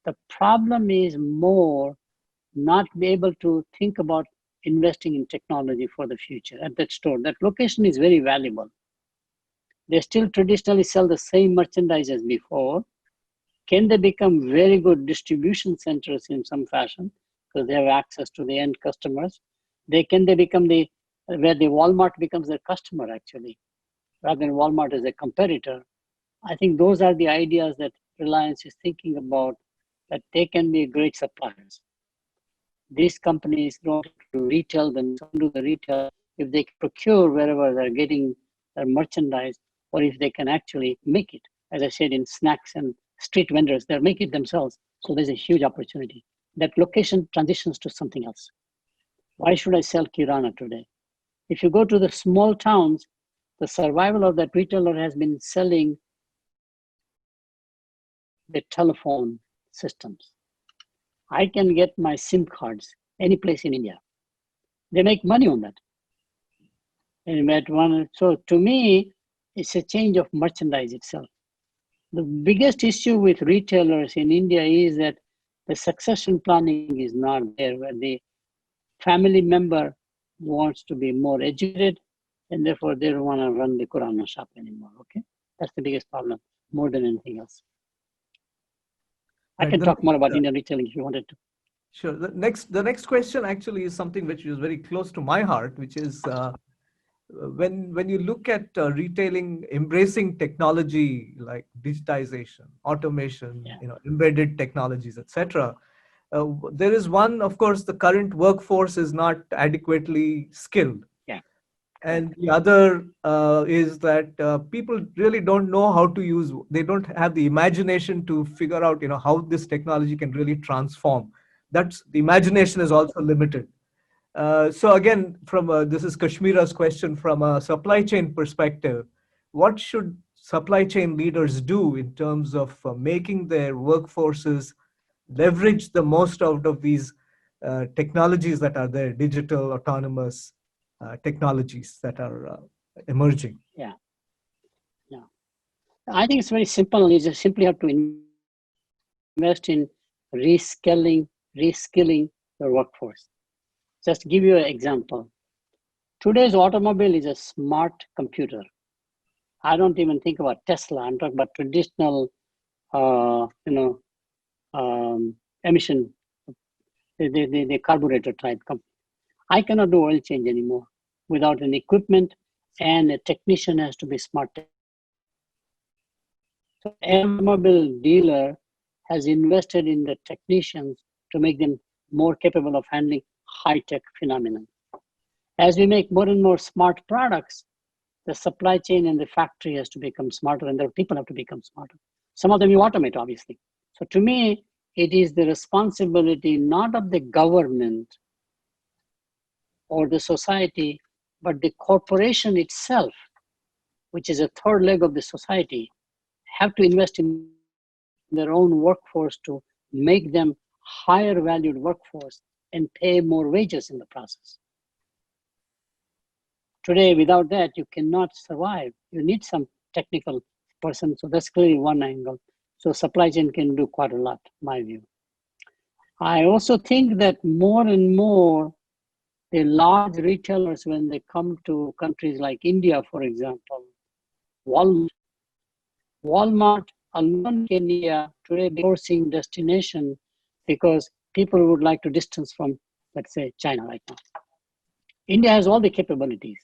The problem is more not be able to think about investing in technology for the future at that store. That location is very valuable. They still traditionally sell the same merchandise as before. Can they become very good distribution centers in some fashion because they have access to the end customers? Can they become where the Walmart becomes their customer actually, rather than Walmart as a competitor? I think those are the ideas that Reliance is thinking about, that they can be great suppliers. These companies don't have to retail them, don't do the retail. If they procure wherever they're getting their merchandise, or if they can actually make it, as I said, in snacks and street vendors, they'll make it themselves. So there's a huge opportunity. That location transitions to something else. Why should I sell Kirana today? If you go to the small towns, the survival of that retailer has been selling the telephone systems. I can get my SIM cards any place in India. They make money on that. So to me, it's a change of merchandise itself. The biggest issue with retailers in India is that the succession planning is not there, where the family member wants to be more educated, and therefore they don't want to run the Kirana shop anymore. Okay, that's the biggest problem, more than anything else. I can talk more about Indian retailing if you wanted to. Sure. The next question actually is something which is very close to my heart, which is when you look at retailing embracing technology like digitization, automation, embedded technologies, etc. There is one, of course, the current workforce is not adequately skilled. And the other is that people really don't know how to use, they don't have the imagination to figure out, how this technology can really transform. That's, the imagination is also limited. So again, this is Kashmira's question, from a supply chain perspective, what should supply chain leaders do in terms of making their workforces leverage the most out of these technologies that are there, digital, autonomous, technologies that are emerging? Yeah. I think it's very simple. You just simply have to invest in reskilling your workforce. Just give you an example. Today's automobile is a smart computer. I don't even think about Tesla. I'm talking about traditional, emission, the carburetor type company. I cannot do oil change anymore without an equipment, and a technician has to be smart. So every automobile dealer has invested in the technicians to make them more capable of handling high-tech phenomenon. As we make more and more smart products, the supply chain and the factory has to become smarter, and the people have to become smarter. Some of them you automate, obviously. So to me, it is the responsibility not of the government or the society, but the corporation itself, which is a third leg of the society, have to invest in their own workforce to make them higher valued workforce and pay more wages in the process. Today, without that, you cannot survive. You need some technical person. So that's clearly one angle. So supply chain can do quite a lot, my view. I also think that more and more, the large retailers, when they come to countries like India, for example, Walmart alone in India today is a sourcing destination because people would like to distance from, let's say, China right now. India has all the capabilities,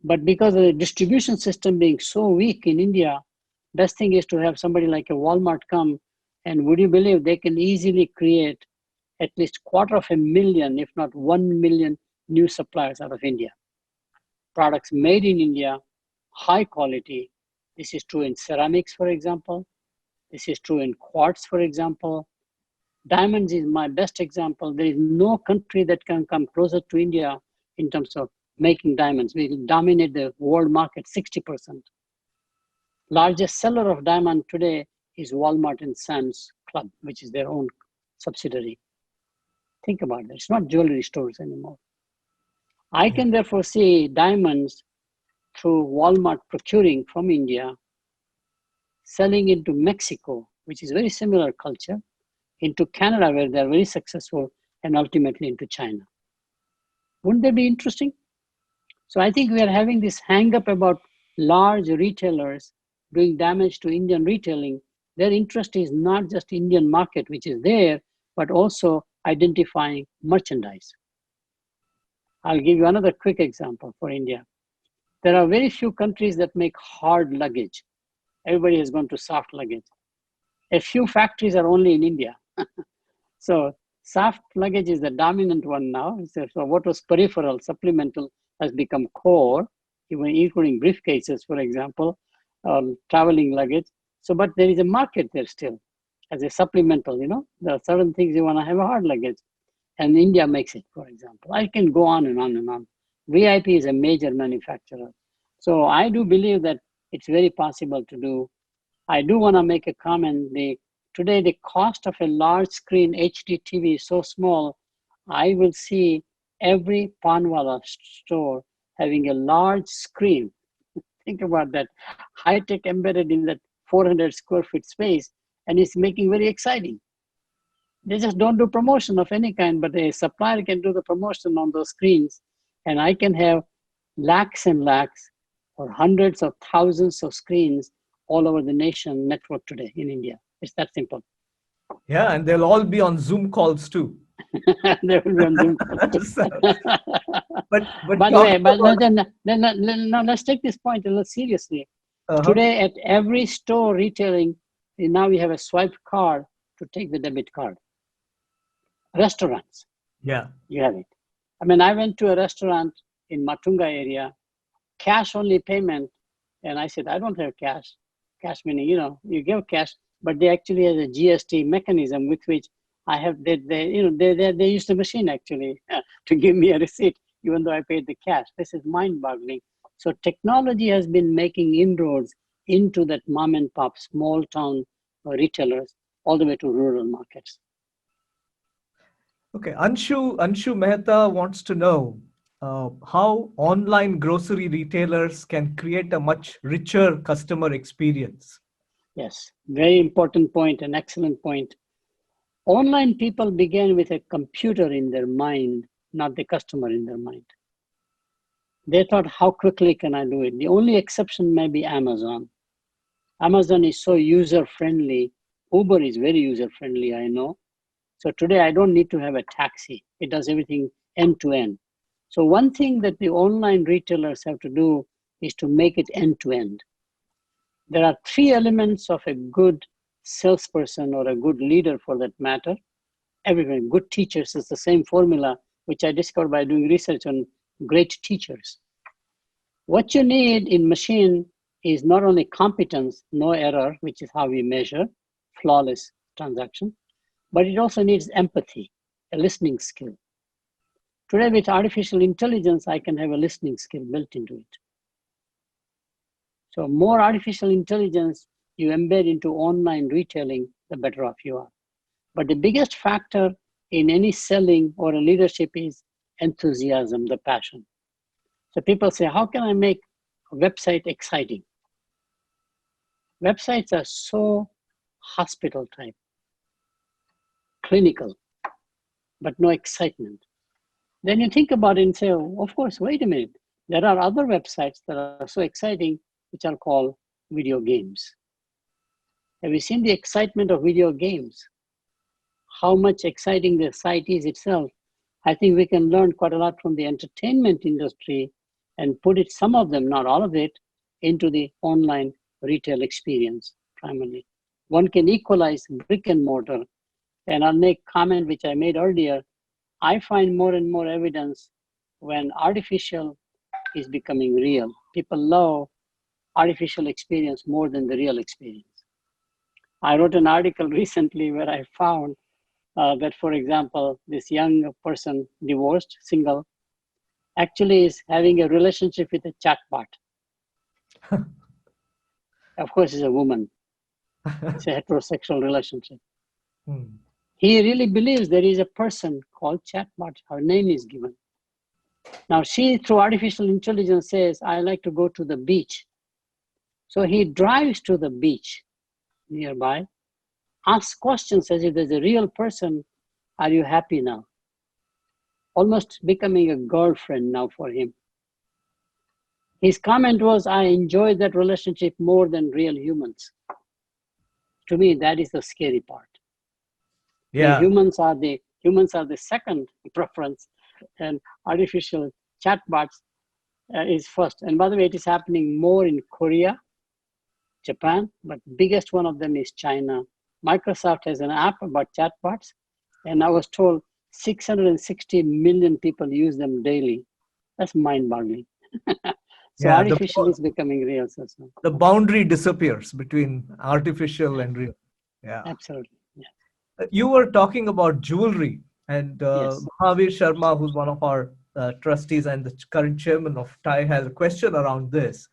but because of the distribution system being so weak in India, best thing is to have somebody like a Walmart come, and would you believe they can easily create at least 250,000, if not 1 million new suppliers out of India. Products made in India, high quality. This is true in ceramics, for example. This is true in quartz, for example. Diamonds is my best example. There is no country that can come closer to India in terms of making diamonds. We dominate the world market 60%. Largest seller of diamond today is Walmart and Sam's Club, which is their own subsidiary. Think about it. It's not jewelry stores anymore. I can therefore see diamonds through Walmart procuring from India, selling into Mexico, which is very similar culture, into Canada, where they're very successful, and ultimately into China. Wouldn't that be interesting? So I think we are having this hang up about large retailers doing damage to Indian retailing. Their interest is not just Indian market, which is there, but also identifying merchandise. I'll give you another quick example for India. There are very few countries that make hard luggage. Everybody has gone to soft luggage. A few factories are only in India. So soft luggage is the dominant one now. So what was peripheral, supplemental has become core, even including briefcases, for example, traveling luggage. So, but there is a market there still as a supplemental, there are certain things you want to have a hard luggage, and India makes it, for example. I can go on and on and on. VIP is a major manufacturer. So I do believe that it's very possible to do. I do want to make a comment. Today, the cost of a large screen HD TV is so small, I will see every Panwala store having a large screen. Think about that. High-tech embedded in that 400 square feet space, and it's making very exciting. They just don't do promotion of any kind, but a supplier can do the promotion on those screens, and I can have lakhs and lakhs or hundreds of thousands of screens all over the nation network today in India. It's that simple. Yeah, and they'll all be on Zoom calls too. They will be on Zoom calls too. But by the way, now let's take this point a little seriously. Today, at every store retailing, now we have a swipe card to take the debit card. Restaurants, yeah, you have it. I mean, I went to a restaurant in Matunga area, cash only payment, and I said, I don't have cash. Cash meaning, you give cash, but they actually have a GST mechanism with which I have, they use the machine actually to give me a receipt, even though I paid the cash. This is mind-boggling. So technology has been making inroads into that mom and pop, small town retailers, all the way to rural markets. Okay, Anshu Mehta wants to know how online grocery retailers can create a much richer customer experience. Yes, very important point, an excellent point. Online people began with a computer in their mind, not the customer in their mind. They thought, how quickly can I do it? The only exception may be Amazon. Amazon is so user-friendly. Uber is very user-friendly, I know. So today I don't need to have a taxi. It does everything end-to-end. So one thing that the online retailers have to do is to make it end-to-end. There are three elements of a good salesperson or a good leader for that matter. Everyone, good teachers is the same formula, which I discovered by doing research on great teachers. What you need in machine is not only competence, no error, which is how we measure flawless transaction, but it also needs empathy, a listening skill. Today with artificial intelligence, I can have a listening skill built into it. So more artificial intelligence you embed into online retailing, the better off you are. But the biggest factor in any selling or a leadership is enthusiasm, the passion. So people say, how can I make a website exciting? Websites are so hospital type, clinical, but no excitement. Then you think about it and say, oh, of course, wait a minute. There are other websites that are so exciting, which are called video games. Have you seen the excitement of video games? How much exciting the site is itself? I think we can learn quite a lot from the entertainment industry and put it, some of them, not all of it, into the online retail experience primarily. One can equalize brick and mortar. And I'll make comment which I made earlier. I find more and more evidence when artificial is becoming real. People love artificial experience more than the real experience. I wrote an article recently where I found that, for example, this young person, divorced, single, actually is having a relationship with a chatbot. Of course, it's a woman. It's a heterosexual relationship. He really believes there is a person called chatbot. Her name is given. Now she, through artificial intelligence, says, I like to go to the beach. So he drives to the beach nearby, asks questions as if there's a real person. Are you happy now? Almost becoming a girlfriend now for him. His comment was, I enjoy that relationship more than real humans. To me, that is the scary part. Yeah. Humans are the second preference, and artificial chatbots is first. And by the way, it is happening more in Korea, Japan, but biggest one of them is China. Microsoft has an app about chatbots, and I was told 660 million people use them daily. That's mind-boggling. So Yeah, artificial is becoming real. So. The boundary disappears between artificial and real. Yeah. Absolutely. Yeah. You were talking about jewelry, and Yes. Mahavir Sharma, who's one of our trustees and the current chairman of TIE, has a question around this,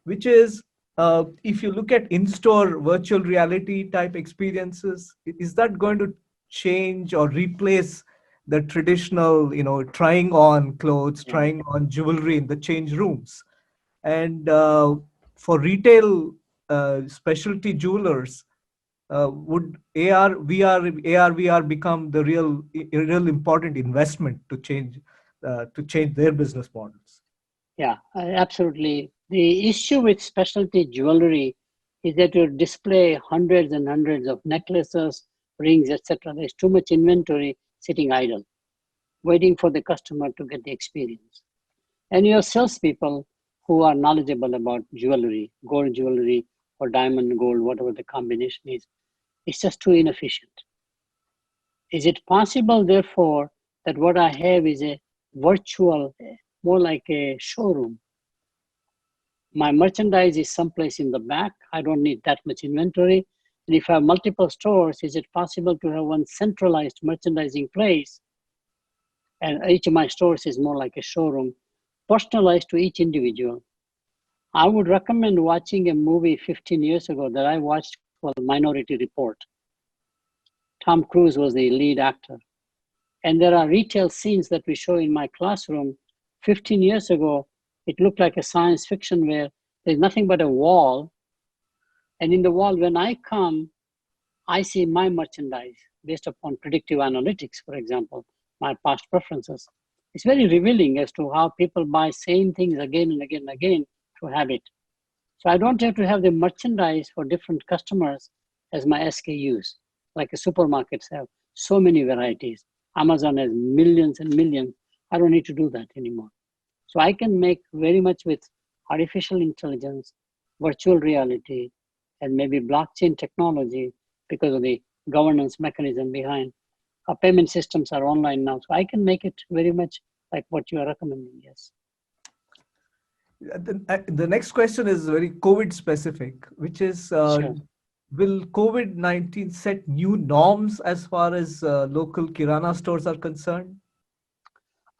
which is, if you look at in-store virtual reality type experiences, is that going to change or replace the traditional, trying on clothes, trying on jewelry in the change rooms? And for retail specialty jewelers, would AR/VR become the real important investment to change their business models? Yeah, absolutely. The issue with specialty jewelry is that you display hundreds and hundreds of necklaces, rings, etc. There's too much inventory sitting idle, waiting for the customer to get the experience. And you have salespeople who are knowledgeable about jewelry, gold jewelry or diamond gold, whatever the combination is. It's just too inefficient. Is it possible, therefore, that what I have is a virtual, more like a showroom? My merchandise is someplace in the back. I don't need that much inventory. And if I have multiple stores, is it possible to have one centralized merchandising place? And each of my stores is more like a showroom, personalized to each individual. I would recommend watching a movie 15 years ago that I watched called Minority Report. Tom Cruise was the lead actor. And there are retail scenes that we show in my classroom. 15 years ago, it looked like a science fiction where there's nothing but a wall. And in the wall, when I come, I see my merchandise based upon predictive analytics, for example, my past preferences. It's very revealing as to how people buy same things again and again and again through habit. So I don't have to have the merchandise for different customers as my SKUs, like the supermarkets have so many varieties. Amazon has millions and millions. I don't need to do that anymore. So I can make very much with artificial intelligence, virtual reality, and maybe blockchain technology because of the governance mechanism behind. Our payment systems are online now. So I can make it very much like what you are recommending, yes. The next question is very COVID specific, which is, Sure. will COVID-19 set new norms as far as local Kirana stores are concerned?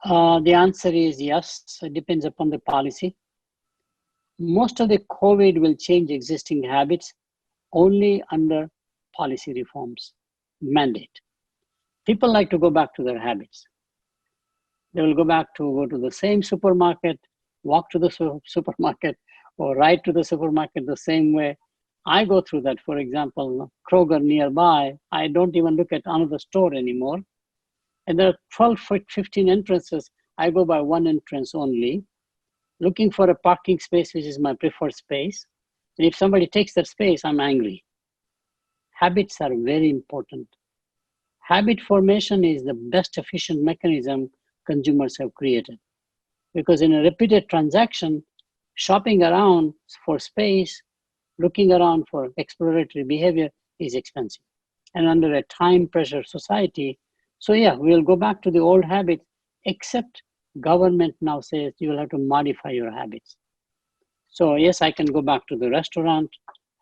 The answer is yes. It depends upon the policy. Most of the COVID will change existing habits only under policy reforms, mandate. People like to go back to their habits. They will go to the same supermarket, walk to the supermarket, or ride to the supermarket the same way. I go through that. For example, Kroger nearby, I don't even look at another store anymore. And there are 12, 15 entrances. I go by one entrance only, looking for a parking space, which is my preferred space. And if somebody takes that space, I'm angry. Habits are very important. Habit formation is the best efficient mechanism consumers have created. Because in a repeated transaction, shopping around for space, looking around for exploratory behavior is expensive. And under a time pressure society, so yeah, we'll go back to the old habits, except government now says you will have to modify your habits. So yes, I can go back to the restaurant,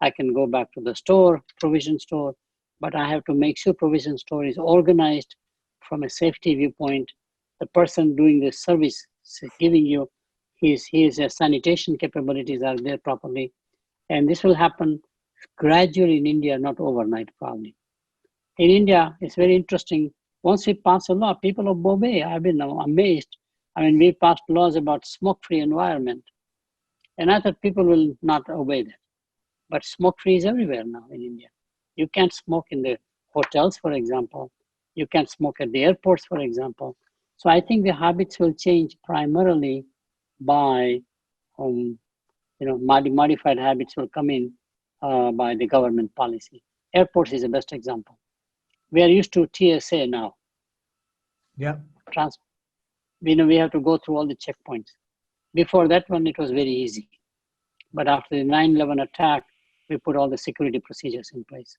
I can go back to the store, provision store, but I have to make sure provision store is organized from a safety viewpoint. The person doing the service, giving you his sanitation capabilities are there properly. And this will happen gradually in India, not overnight probably. In India, it's very interesting. Once we pass a law, people obey. I've been amazed. I mean, we passed laws about smoke-free environment. And I thought people will not obey that. But smoke-free is everywhere now in India. You can't smoke in the hotels, for example. You can't smoke at the airports, for example. So I think the habits will change primarily by, modified habits will come in by the government policy. Airports is the best example. We are used to TSA now. Yeah. We have to go through all the checkpoints. Before that one, it was very easy. But after the 9/11 attack, we put all the security procedures in place.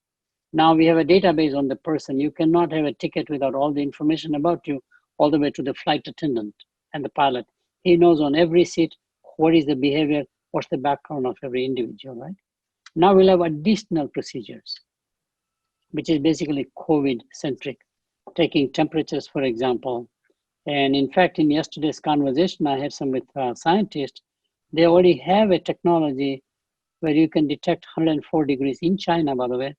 Now we have a database on the person. You cannot have a ticket without all the information about you, all the way to the flight attendant and the pilot. He knows on every seat what is the behavior, what's the background of every individual, right? Now we'll have additional procedures, which is basically COVID-centric, taking temperatures, for example. And in fact, in yesterday's conversation, I had some with scientists. They already have a technology where you can detect 104 degrees in China, by the way.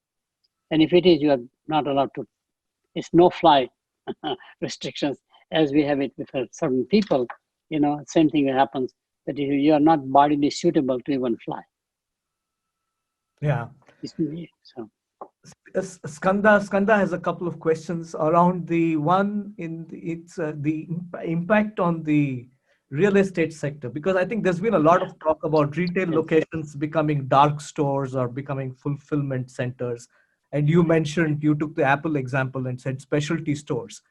And if it is, you are not allowed to. It's no fly restrictions as we have it with certain people. Same thing happens, that you are not bodily suitable to even fly. Yeah. So. Skanda has a couple of questions around the one the impact on the real estate sector, because I think there's been a lot of talk about retail locations becoming dark stores or becoming fulfillment centers. And you took the Apple example and said specialty stores.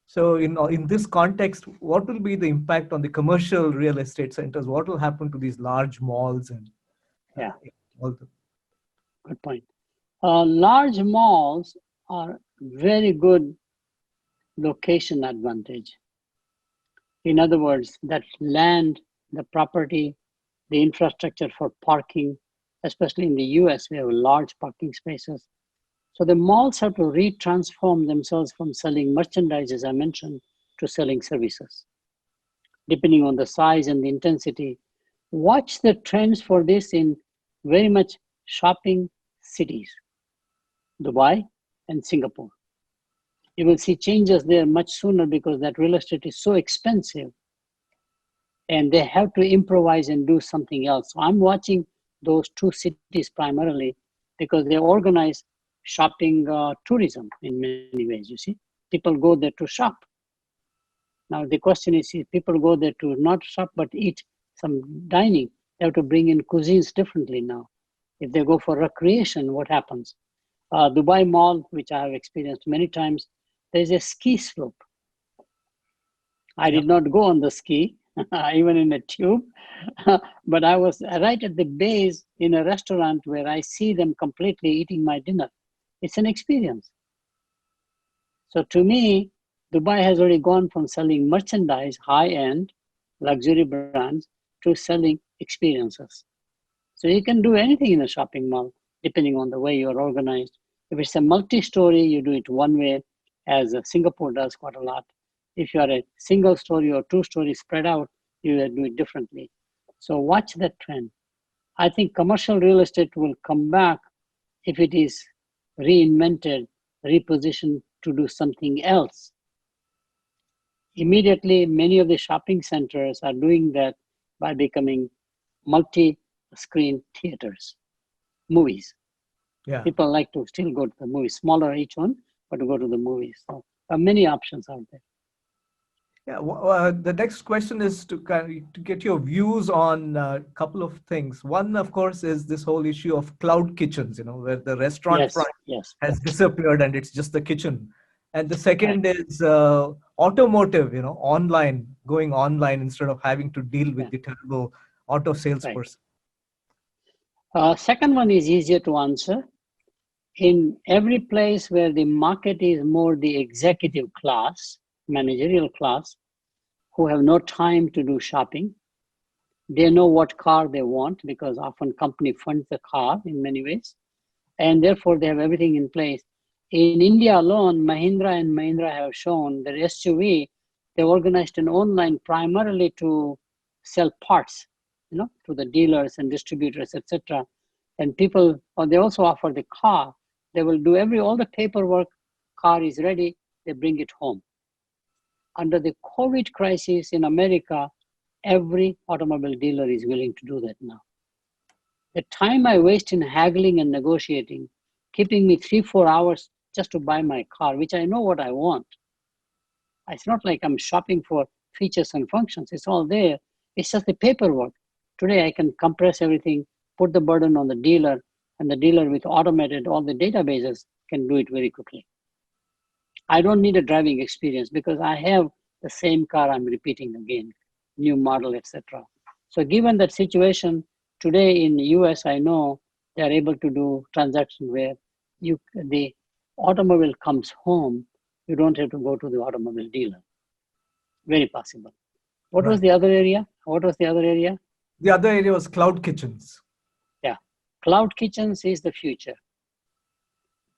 So in this context, what will be the impact on the commercial real estate centers? What will happen to these large malls and all the... Good point. Large malls are very good location advantage. In other words, that land, the property, the infrastructure for parking, especially in the US, we have large parking spaces. So the malls have to retransform themselves from selling merchandise, as I mentioned, to selling services, depending on the size and the intensity. Watch the trends for this in very much shopping cities, Dubai and Singapore. You will see changes there much sooner because that real estate is so expensive and they have to improvise and do something else. So I'm watching those two cities primarily because they organize shopping tourism in many ways, you see. People go there to shop. Now the question is, if people go there to not shop but eat some dining, they have to bring in cuisines differently now. If they go for recreation, what happens? Dubai Mall, which I have experienced many times, there's a ski slope. I did not go on the ski, even in a tube, but I was right at the base in a restaurant where I see them completely eating my dinner. It's an experience. So to me, Dubai has already gone from selling merchandise, high-end, luxury brands, to selling experiences. So you can do anything in a shopping mall, depending on the way you're organized. If it's a multi-story, you do it one way, as Singapore does quite a lot. If you're a single story or two-story spread out, you do it differently. So watch that trend. I think commercial real estate will come back if it is reinvented, repositioned to do something else. Immediately, many of the shopping centers are doing that by becoming multi-screen theaters, movies. Yeah. People like to still go to the movies, smaller each one, but to go to the movies. So there are many options out there. Yeah, the next question is to get your views on a couple of things. One, of course, is this whole issue of cloud kitchens, where the restaurant front Yes. has disappeared and it's just the kitchen. And the second Right. is automotive, going online instead of having to deal with the terrible auto salesperson. Second one is easier to answer. In every place where the market is more the executive class, managerial class, who have no time to do shopping, they know what car they want because often company funds the car in many ways, and therefore they have everything in place. In India alone, Mahindra and Mahindra have shown that SUV, they organized an online primarily to sell parts, to the dealers and distributors, etc. And people, or they also offer the car. They will do all the paperwork, car is ready, they bring it home. Under the COVID crisis in America, every automobile dealer is willing to do that now. The time I waste in haggling and negotiating, keeping me 3-4 hours just to buy my car, which I know what I want. It's not like I'm shopping for features and functions. It's all there. It's just the paperwork. Today I can compress everything, put the burden on the dealer, and the dealer with automated all the databases can do it very quickly. I don't need a driving experience because I have the same car I'm repeating again, new model, etc. So given that situation, today in the US, I know they are able to do transactions where the automobile comes home, you don't have to go to the automobile dealer. Very possible. What was the other area? The other area was cloud kitchens. Yeah, cloud kitchens is the future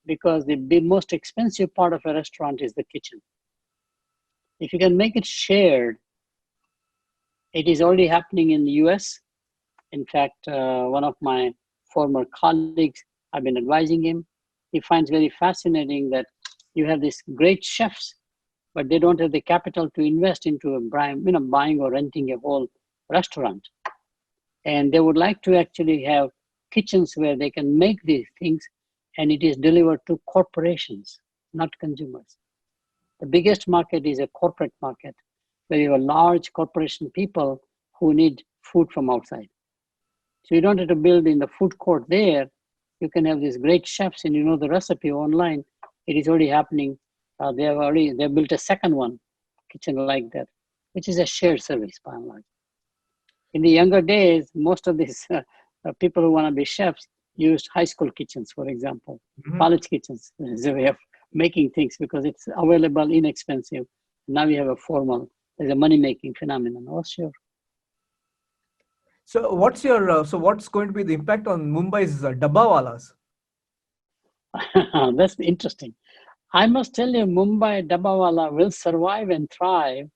because the most expensive part of a restaurant is the kitchen. If you can make it shared, it is already happening in the US. In fact, one of my former colleagues, I've been advising him, he finds very fascinating that you have these great chefs, but they don't have the capital to invest into buying or renting a whole restaurant. And they would like to actually have kitchens where they can make these things and it is delivered to corporations, not consumers. The biggest market is a corporate market where you have large corporation people who need food from outside. So you don't have to build in the food court there. You can have these great chefs and you know the recipe online. It is already happening. They've built a second one, kitchen like that, which is a shared service by and large. In the younger days, most of these people who want to be chefs used high school kitchens, for example, college kitchens as a way of making things because it's available, inexpensive. Now you have there's a money-making phenomenon. Oh, sure. So what's going to be the impact on Mumbai's Dabbawalas? That's interesting. I must tell you, Mumbai Dabbawala will survive and thrive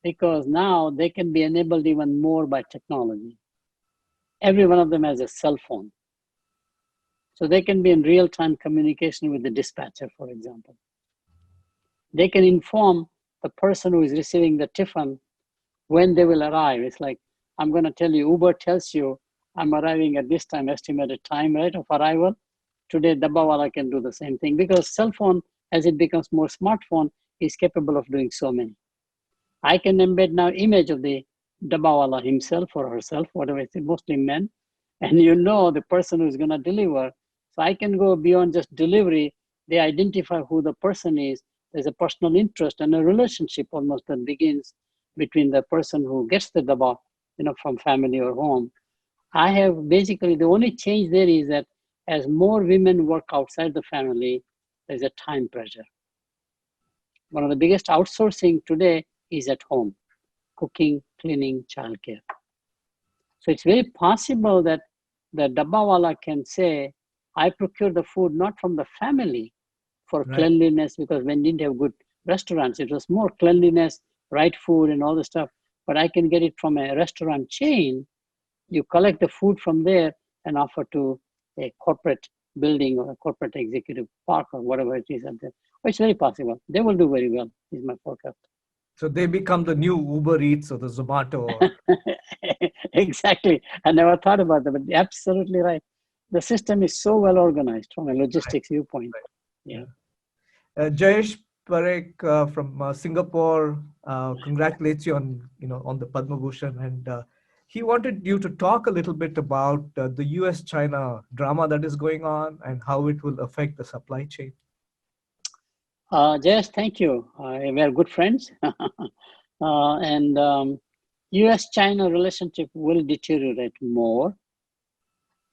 because now they can be enabled even more by technology. Every one of them has a cell phone. So they can be in real-time communication with the dispatcher, for example. They can inform the person who is receiving the tiffin when they will arrive. It's like, I'm going to tell you, Uber tells you, I'm arriving at this time, estimated time, right, of arrival. Today, Dabbawala can do the same thing because cell phone, as it becomes more smartphone, is capable of doing so many. I can embed now image of the Dabbawala himself or herself, whatever it's mostly men, and you know the person who's going to deliver. So I can go beyond just delivery. They identify who the person is. There's a personal interest and a relationship almost that begins between the person who gets the dabba, from family or home. I have basically, the only change there is that as more women work outside the family, there's a time pressure. One of the biggest outsourcing today is at home, cooking, cleaning, childcare. So it's very possible that the Dabbawala can say, I procure the food not from the family for cleanliness, because when didn't have good restaurants, it was more cleanliness, right food and all the stuff. But I can get it from a restaurant chain. You collect the food from there and offer to a corporate building or a corporate executive park or whatever it is out there. It's very possible. They will do very well, is my forecast. So they become the new Uber Eats or the Zomato. Exactly. I never thought about that, but you're absolutely right. The system is so well organized from a logistics viewpoint. Yeah. Jayesh Parekh from Singapore congratulates you on the Padma Bhushan, and he wanted you to talk a little bit about the US-China drama that is going on and how it will affect the supply chain. Jayesh, thank you. We are good friends. And US-China relationship will deteriorate more.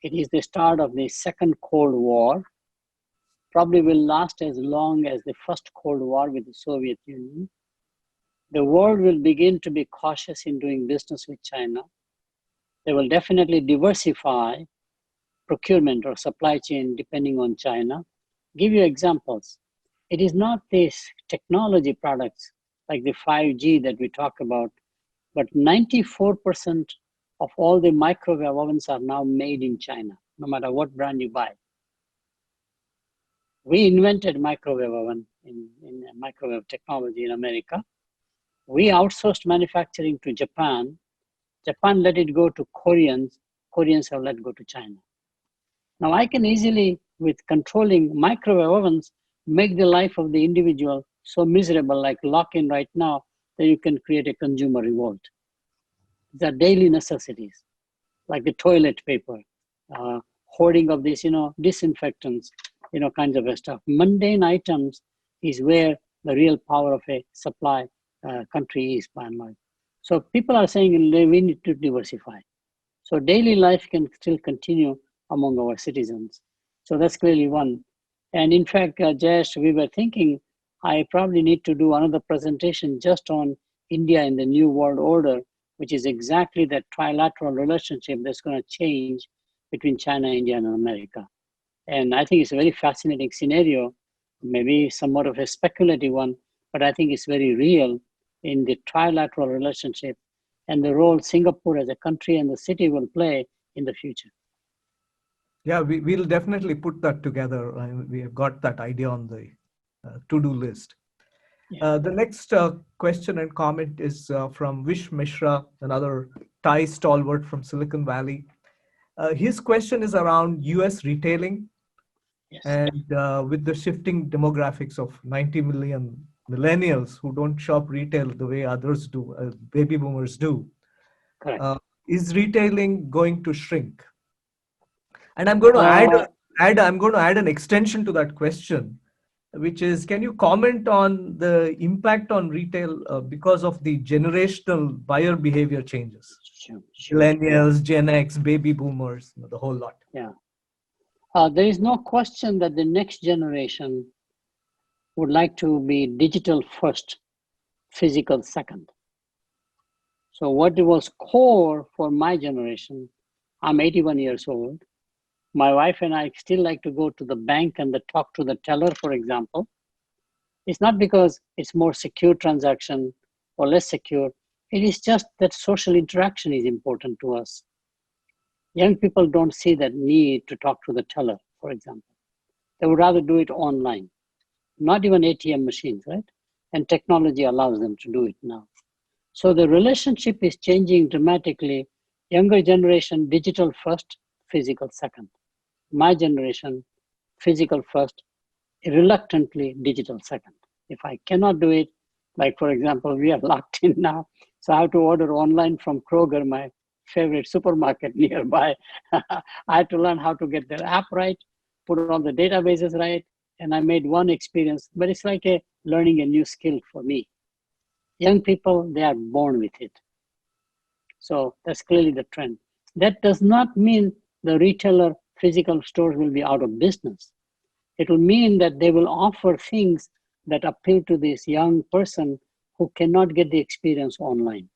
It is the start of the second Cold War. Probably will last as long as the first Cold War with the Soviet Union. The world will begin to be cautious in doing business with China. They will definitely diversify procurement or supply chain depending on China. Give you examples. It is not these technology products like the 5G that we talk about, but 94% of all the microwave ovens are now made in China, no matter what brand you buy. We invented microwave oven in microwave technology in America. We outsourced manufacturing to Japan. Japan let it go to Koreans. Koreans have let go to China. Now I can easily, with controlling microwave ovens, make the life of the individual so miserable, like lock-in right now, that you can create a consumer revolt. These are daily necessities, like the toilet paper, hoarding of these, disinfectants, kinds of stuff. Mundane items is where the real power of a supply country is, by and large. So people are saying we need to diversify. So daily life can still continue among our citizens. So that's clearly one. And in fact, Jayesh, we were thinking I probably need to do another presentation just on India in the New World Order, which is exactly that trilateral relationship that's going to change between China, India, and America. And I think it's a very fascinating scenario, maybe somewhat of a speculative one, but I think it's very real in the trilateral relationship and the role Singapore as a country and the city will play in the future. Yeah, we'll definitely put that together. We have got that idea on the to-do list. Yeah. The next question and comment is from Vish Mishra, another Thai stalwart from Silicon Valley. His question is around US retailing. Yes. And with the shifting demographics of 90 million millennials who don't shop retail the way others do, baby boomers do, is retailing going to shrink? And I'm going to I'm going to add an extension to that question, which is, can you comment on the impact on retail because of the generational buyer behavior changes? Sure. Millennials, Gen X, baby boomers, the whole lot. Yeah. There is no question that the next generation would like to be digital first, physical second. So what was core for my generation, I'm 81 years old. My wife and I still like to go to the bank and talk to the teller, for example. It's not because it's more secure transaction or less secure. It is just that social interaction is important to us. Young people don't see that need to talk to the teller, for example. They would rather do it online, not even ATM machines, right? And technology allows them to do it now. So the relationship is changing dramatically. Younger generation, digital first, physical second. My generation, physical first, reluctantly digital second. If I cannot do it, like for example, we are locked in now, so I have to order online from Kroger, my favorite supermarket nearby. I had to learn how to get their app right, put all the databases right, and I made one experience, but it's like learning a new skill for me. Young people, they are born with it. So that's clearly the trend. That does not mean the retailer physical stores will be out of business. It will mean that they will offer things that appeal to this young person who cannot get the experience online,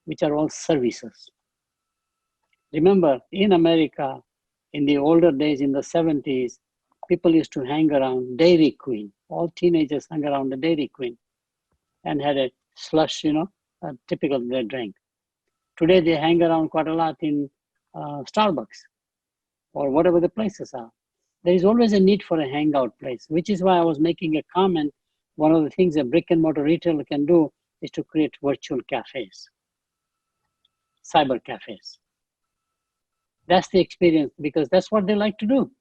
which are all services. Remember, in America, in the older days, in the 70s, people used to hang around Dairy Queen. All teenagers hung around the Dairy Queen and had a slush, a typical drink. Today, they hang around quite a lot in Starbucks or whatever the places are. There is always a need for a hangout place, which is why I was making a comment. One of the things a brick and mortar retailer can do is to create virtual cafes, cyber cafes. That's the experience, because that's what they like to do.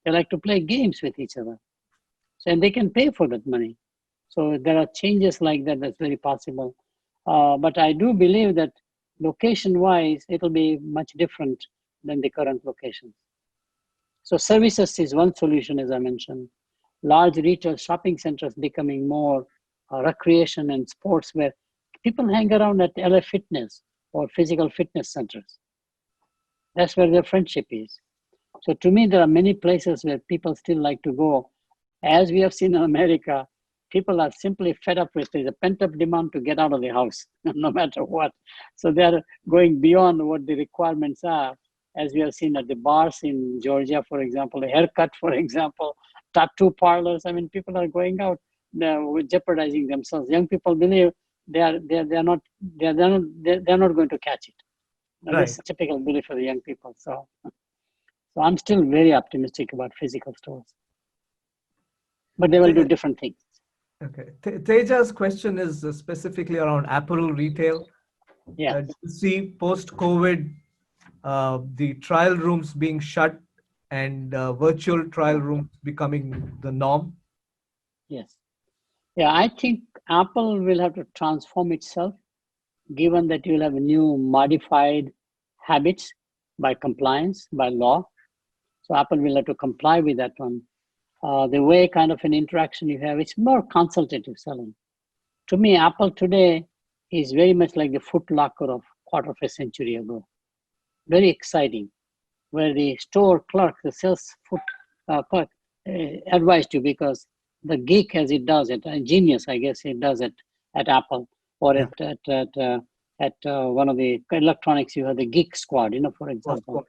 They like to play games with each other. So, and they can pay for that money. So there are changes like that that's very possible. But I do believe that location-wise, it'll be much different than the current location. So services is one solution, as I mentioned. Large retail shopping centers becoming more recreation and sports, where people hang around at LA Fitness or physical fitness centers. That's where their friendship is. So to me, there are many places where people still like to go. As we have seen in America, people are simply fed up with, there's a pent-up demand to get out of the house, no matter what. So they're going beyond what the requirements are, as we have seen at the bars in Georgia, for example, a haircut, for example, tattoo parlors. I mean, people are going out, they're jeopardizing themselves. Young people believe they're not going to catch it. Right. That's a typical belief for the young people. So I'm still very optimistic about physical stores, but they will do different things. Okay. Teja's question is specifically around apparel retail. Yeah. Do you see post-COVID the trial rooms being shut and virtual trial rooms becoming the norm? Yes. Yeah, I think Apple will have to transform itself, given that you will have new modified habits by compliance, by law. So Apple will have to comply with that one. The way kind of an interaction you have, it's more consultative selling. To me, Apple today is very much like the Foot Locker of quarter of a century ago. Very exciting, where the store clerk, the sales clerk advised you, because the geek, as it does it, a genius, I guess it does it at Apple, or at one of the electronics, you have the geek squad, for example.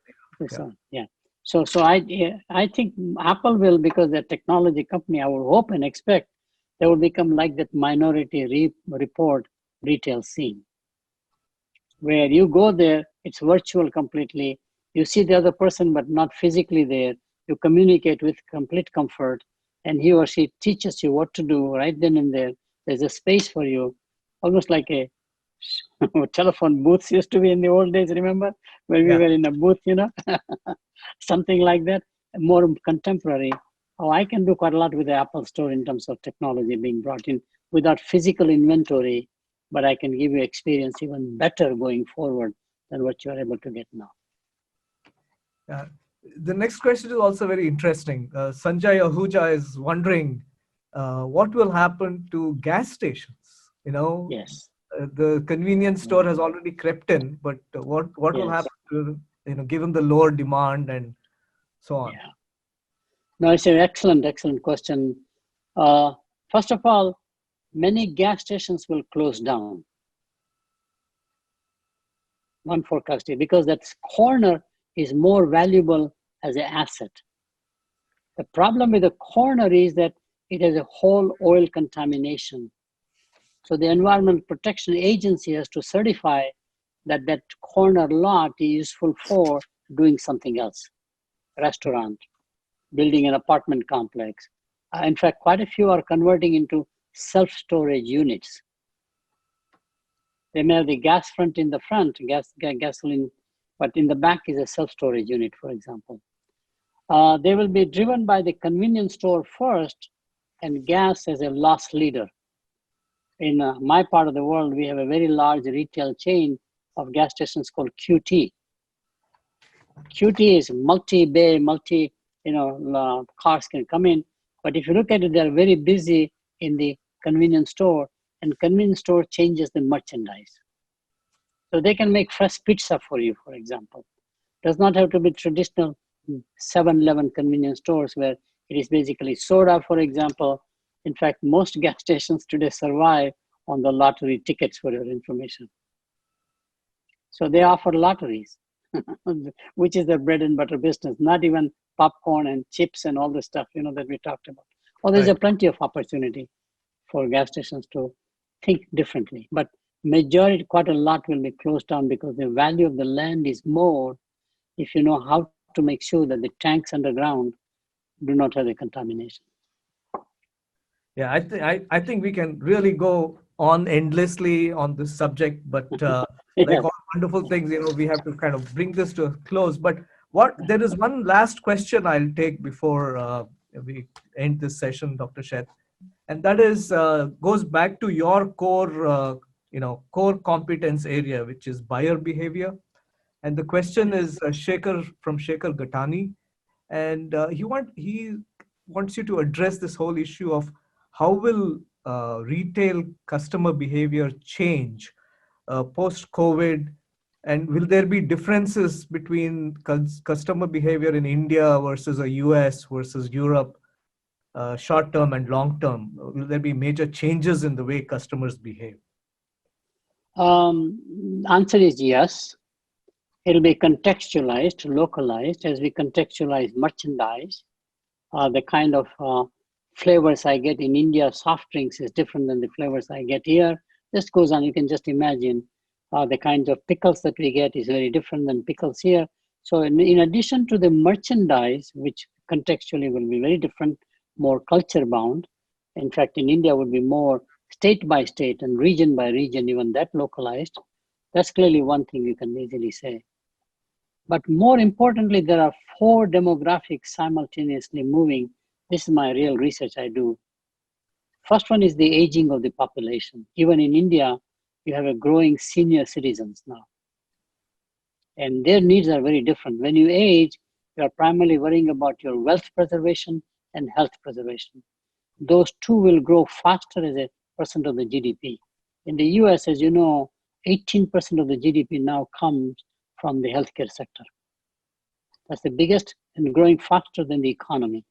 Yeah. So I think Apple will, because they're a technology company, I would hope and expect they will become like that Minority Report retail scene, where you go there, it's virtual completely. You see the other person, but not physically there. You communicate with complete comfort, and he or she teaches you what to do right then and there. There's a space for you, almost like a telephone booths used to be in the old days, remember? When we were in a booth, something like that, more contemporary. Oh, I can do quite a lot with the Apple Store in terms of technology being brought in without physical inventory, but I can give you experience even better going forward than what you're able to get now. The next question is also very interesting. Sanjay Ahuja is wondering what will happen to gas stations? Yes. The convenience store has already crept in, but what will happen to, given the lower demand and so on? Yeah. No, it's an excellent question. First of all, many gas stations will close down. One forecast here, because that corner is more valuable as an asset. The problem with the corner is that it has a whole oil contamination. So the Environmental Protection Agency has to certify that that corner lot is useful for doing something else. Restaurant, building an apartment complex. In fact, quite a few are converting into self-storage units. They may have the gas front in the front, gasoline, but in the back is a self-storage unit, for example. They will be driven by the convenience store first, and gas as a loss leader. In my part of the world, we have a very large retail chain of gas stations called QT. QT is multi-bay, cars can come in. But if you look at it, they're very busy in the convenience store, and convenience store changes the merchandise. So they can make fresh pizza for you, for example. Does not have to be traditional 7-Eleven convenience stores where it is basically soda, for example, In fact, most gas stations today survive on the lottery tickets, for your information. So they offer lotteries, which is their bread and butter business, not even popcorn and chips and all the stuff, that we talked about. Oh, there's a plenty of opportunity for gas stations to think differently. But majority, quite a lot will be closed down because the value of the land is more if you know how to make sure that the tanks underground do not have the contamination. Yeah, I think we can really go on endlessly on this subject, but like Yes. all wonderful things, we have to kind of bring this to a close. But there is one last question I'll take before we end this session, Dr. Sheth, and that is goes back to your core competence area, which is buyer behavior. And the question is Shekhar Gatani, and he wants you to address this whole issue of how will retail customer behavior change post-COVID, and will there be differences between customer behavior in India versus the US versus Europe, short-term and long-term? Will there be major changes in the way customers behave? Answer is yes. It'll be contextualized, localized, as we contextualize merchandise. The kind of flavors I get in India, soft drinks, is different than the flavors I get here. This goes on. You can just imagine the kinds of pickles that we get is very different than pickles here. So in addition to the merchandise, which contextually will be very different, more culture bound. In fact, in India would be more state by state and region by region, even that localized. That's clearly one thing you can easily say. But more importantly, there are 4 demographics simultaneously moving. This is my real research I do. First one is the aging of the population. Even in India, you have a growing senior citizens now. And their needs are very different. When you age, you are primarily worrying about your wealth preservation and health preservation. Those two will grow faster as a percent of the GDP. In the US, as you know, 18% of the GDP now comes from the healthcare sector. That's the biggest and growing faster than the economy.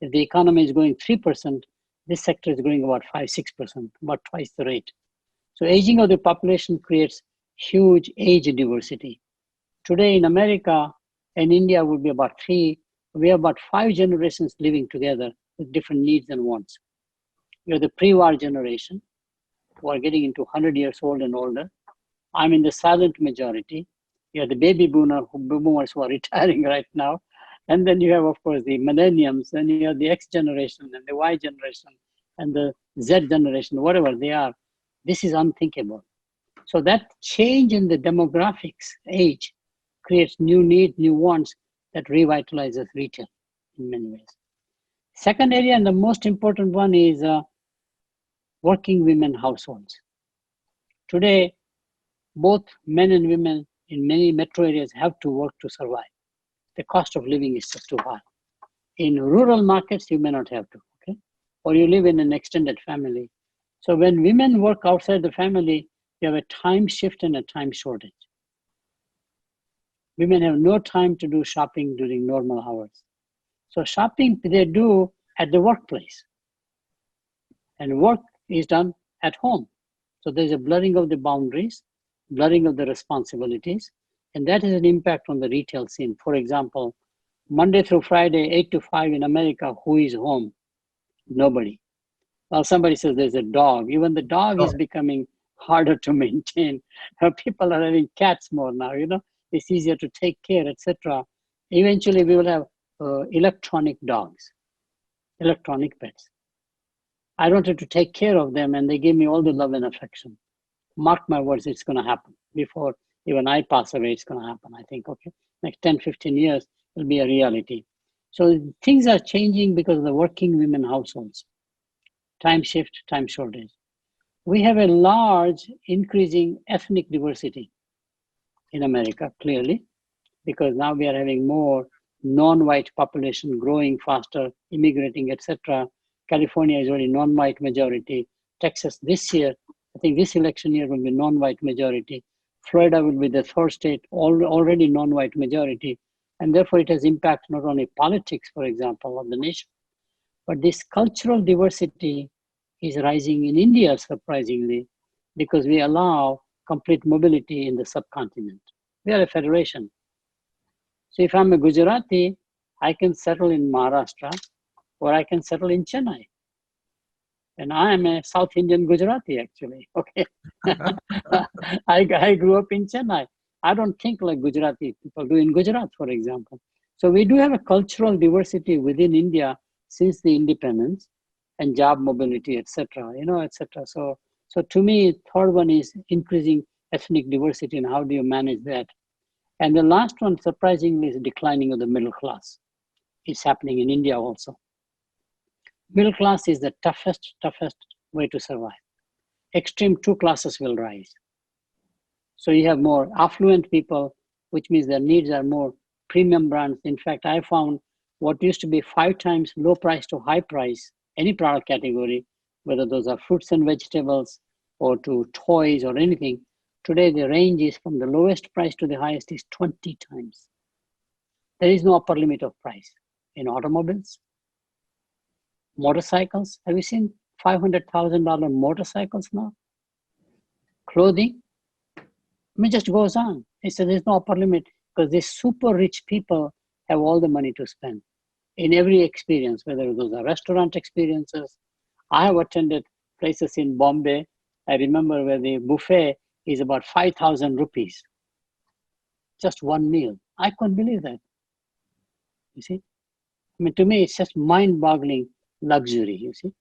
If the economy is growing 3%, this sector is growing about 5-6%, about twice the rate. So aging of the population creates huge age diversity. Today in America and India would be about 3, we have about 5 generations living together with different needs and wants. You have the pre-war generation who are getting into 100 years old and older. I'm in the silent majority. You have the baby boomers who are retiring right now. And then you have, of course, the millenniums, and you have the X generation and the Y generation and the Z generation, whatever they are. This is unthinkable. So that change in the demographics, age, creates new needs, new wants that revitalizes retail in many ways. Second area, and the most important one, is working women households. Today, both men and women in many metro areas have to work to survive. The cost of living is just too high. In rural markets, you may not have to, okay? Or you live in an extended family. So when women work outside the family, you have a time shift and a time shortage. Women have no time to do shopping during normal hours. So shopping they do at the workplace. And work is done at home. So there's a blurring of the boundaries, blurring of the responsibilities, and that has an impact on the retail scene. For example, Monday through Friday, 8 to 5 in America, who is home? Nobody. Well, somebody says there's a dog. Even the dog is becoming harder to maintain. People are having cats more now, it's easier to take care, etc. Eventually, we will have electronic dogs, electronic pets. I don't have to take care of them, and they give me all the love and affection. Mark my words, it's going to happen. Before even I pass away, it's going to happen, I think, okay? Next 10, 15 years, it'll be a reality. So things are changing because of the working women households. Time shift, time shortage. We have a large increasing ethnic diversity in America, clearly, because now we are having more non-white population growing faster, immigrating, etc. California is already non-white majority. Texas this year, I think this election year will be non-white majority. Florida will be the third state, already non-white majority. And therefore it has impact not only politics, for example, of the nation, But this cultural diversity is rising in India, surprisingly, because we allow complete mobility in the subcontinent. We are a federation. So if I'm a Gujarati, I can settle in Maharashtra or I can settle in Chennai. And I am a South Indian Gujarati, actually. Okay. I grew up in Chennai. I don't think like Gujarati people do in Gujarat, for example. So we do have a cultural diversity within India since the independence and job mobility, etc. etc. So to me, third one is increasing ethnic diversity and how do you manage that? And the last one, surprisingly, is declining of the middle class. It's happening in India also. Middle class is the toughest way to survive. Extreme two classes will rise. So you have more affluent people, which means their needs are more premium brands. In fact, I found what used to be 5 times low price to high price, any product category, whether those are fruits and vegetables or to toys or anything, today the range is from the lowest price to the highest is 20 times. There is no upper limit of price. In automobiles, motorcycles, have you seen $500,000 motorcycles now? Clothing, just goes on. There's no upper limit because these super rich people have all the money to spend in every experience, whether those are restaurant experiences. I have attended places in Bombay. I remember where the buffet is about 5,000 rupees. Just one meal. I couldn't believe that. You see? To me, it's just mind-boggling luxury, you see?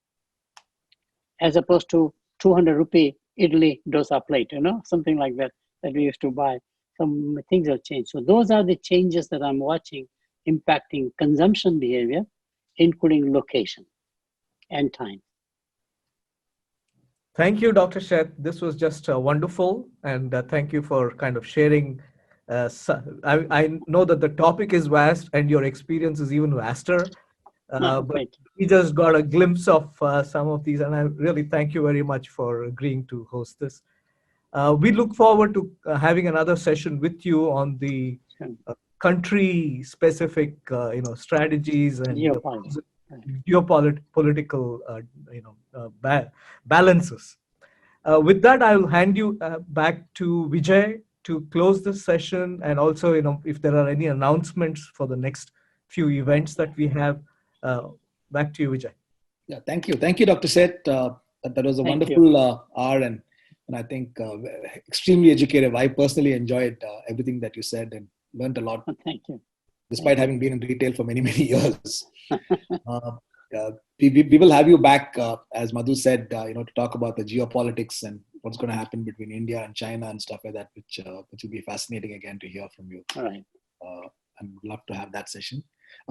As opposed to 200 rupee idli dosa plate, something like that we used to buy. Some things have changed. So those are the changes that I'm watching impacting consumption behavior, including location and time. Thank you, Dr. Sheth. This was just wonderful. And thank you for kind of sharing. I know that the topic is vast and your experience is even vaster. But we just got a glimpse of some of these. And I really thank you very much for agreeing to host this. We look forward to having another session with you on the country-specific, strategies and geopolitical, balances. With that, I will hand you back to Vijay to close this session, and also, if there are any announcements for the next few events that we have. Back to you, Vijay. Yeah, thank you, Dr. Sheth. That was a wonderful hour, and I think extremely educative. I personally enjoyed everything that you said and learned a lot. Thank you. Despite having been in retail for many years. We will have you back, as Madhu said, to talk about the geopolitics and what's going to happen between India and China and stuff like that, which will be fascinating again to hear from you. All right. I would love to have that session.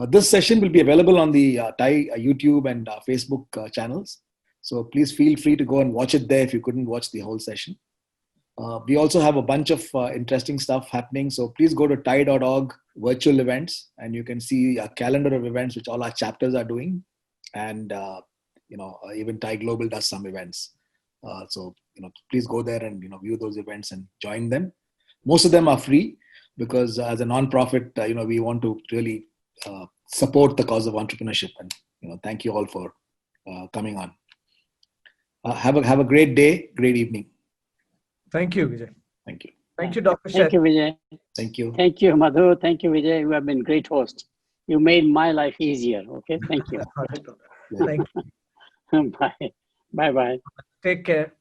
This session will be available on the Thai YouTube and Facebook channels. So please feel free to go and watch it there if you couldn't watch the whole session. We also have a bunch of interesting stuff happening. So please go to thai.org virtual events and you can see a calendar of events which all our chapters are doing. And, even Thai Global does some events. So please go there and, view those events and join them. Most of them are free because as a non-profit, we want to really support the cause of entrepreneurship. And, thank you all for coming on. Have a great day, great evening. Thank you, Vijay. Thank you. Thank you, Dr. Sheth. Thank you, Vijay. Thank you. Thank you, Madhu. Thank you, Vijay. You have been great hosts. You made my life easier. Okay, thank you. Thank you. Bye. Bye-bye. Take care.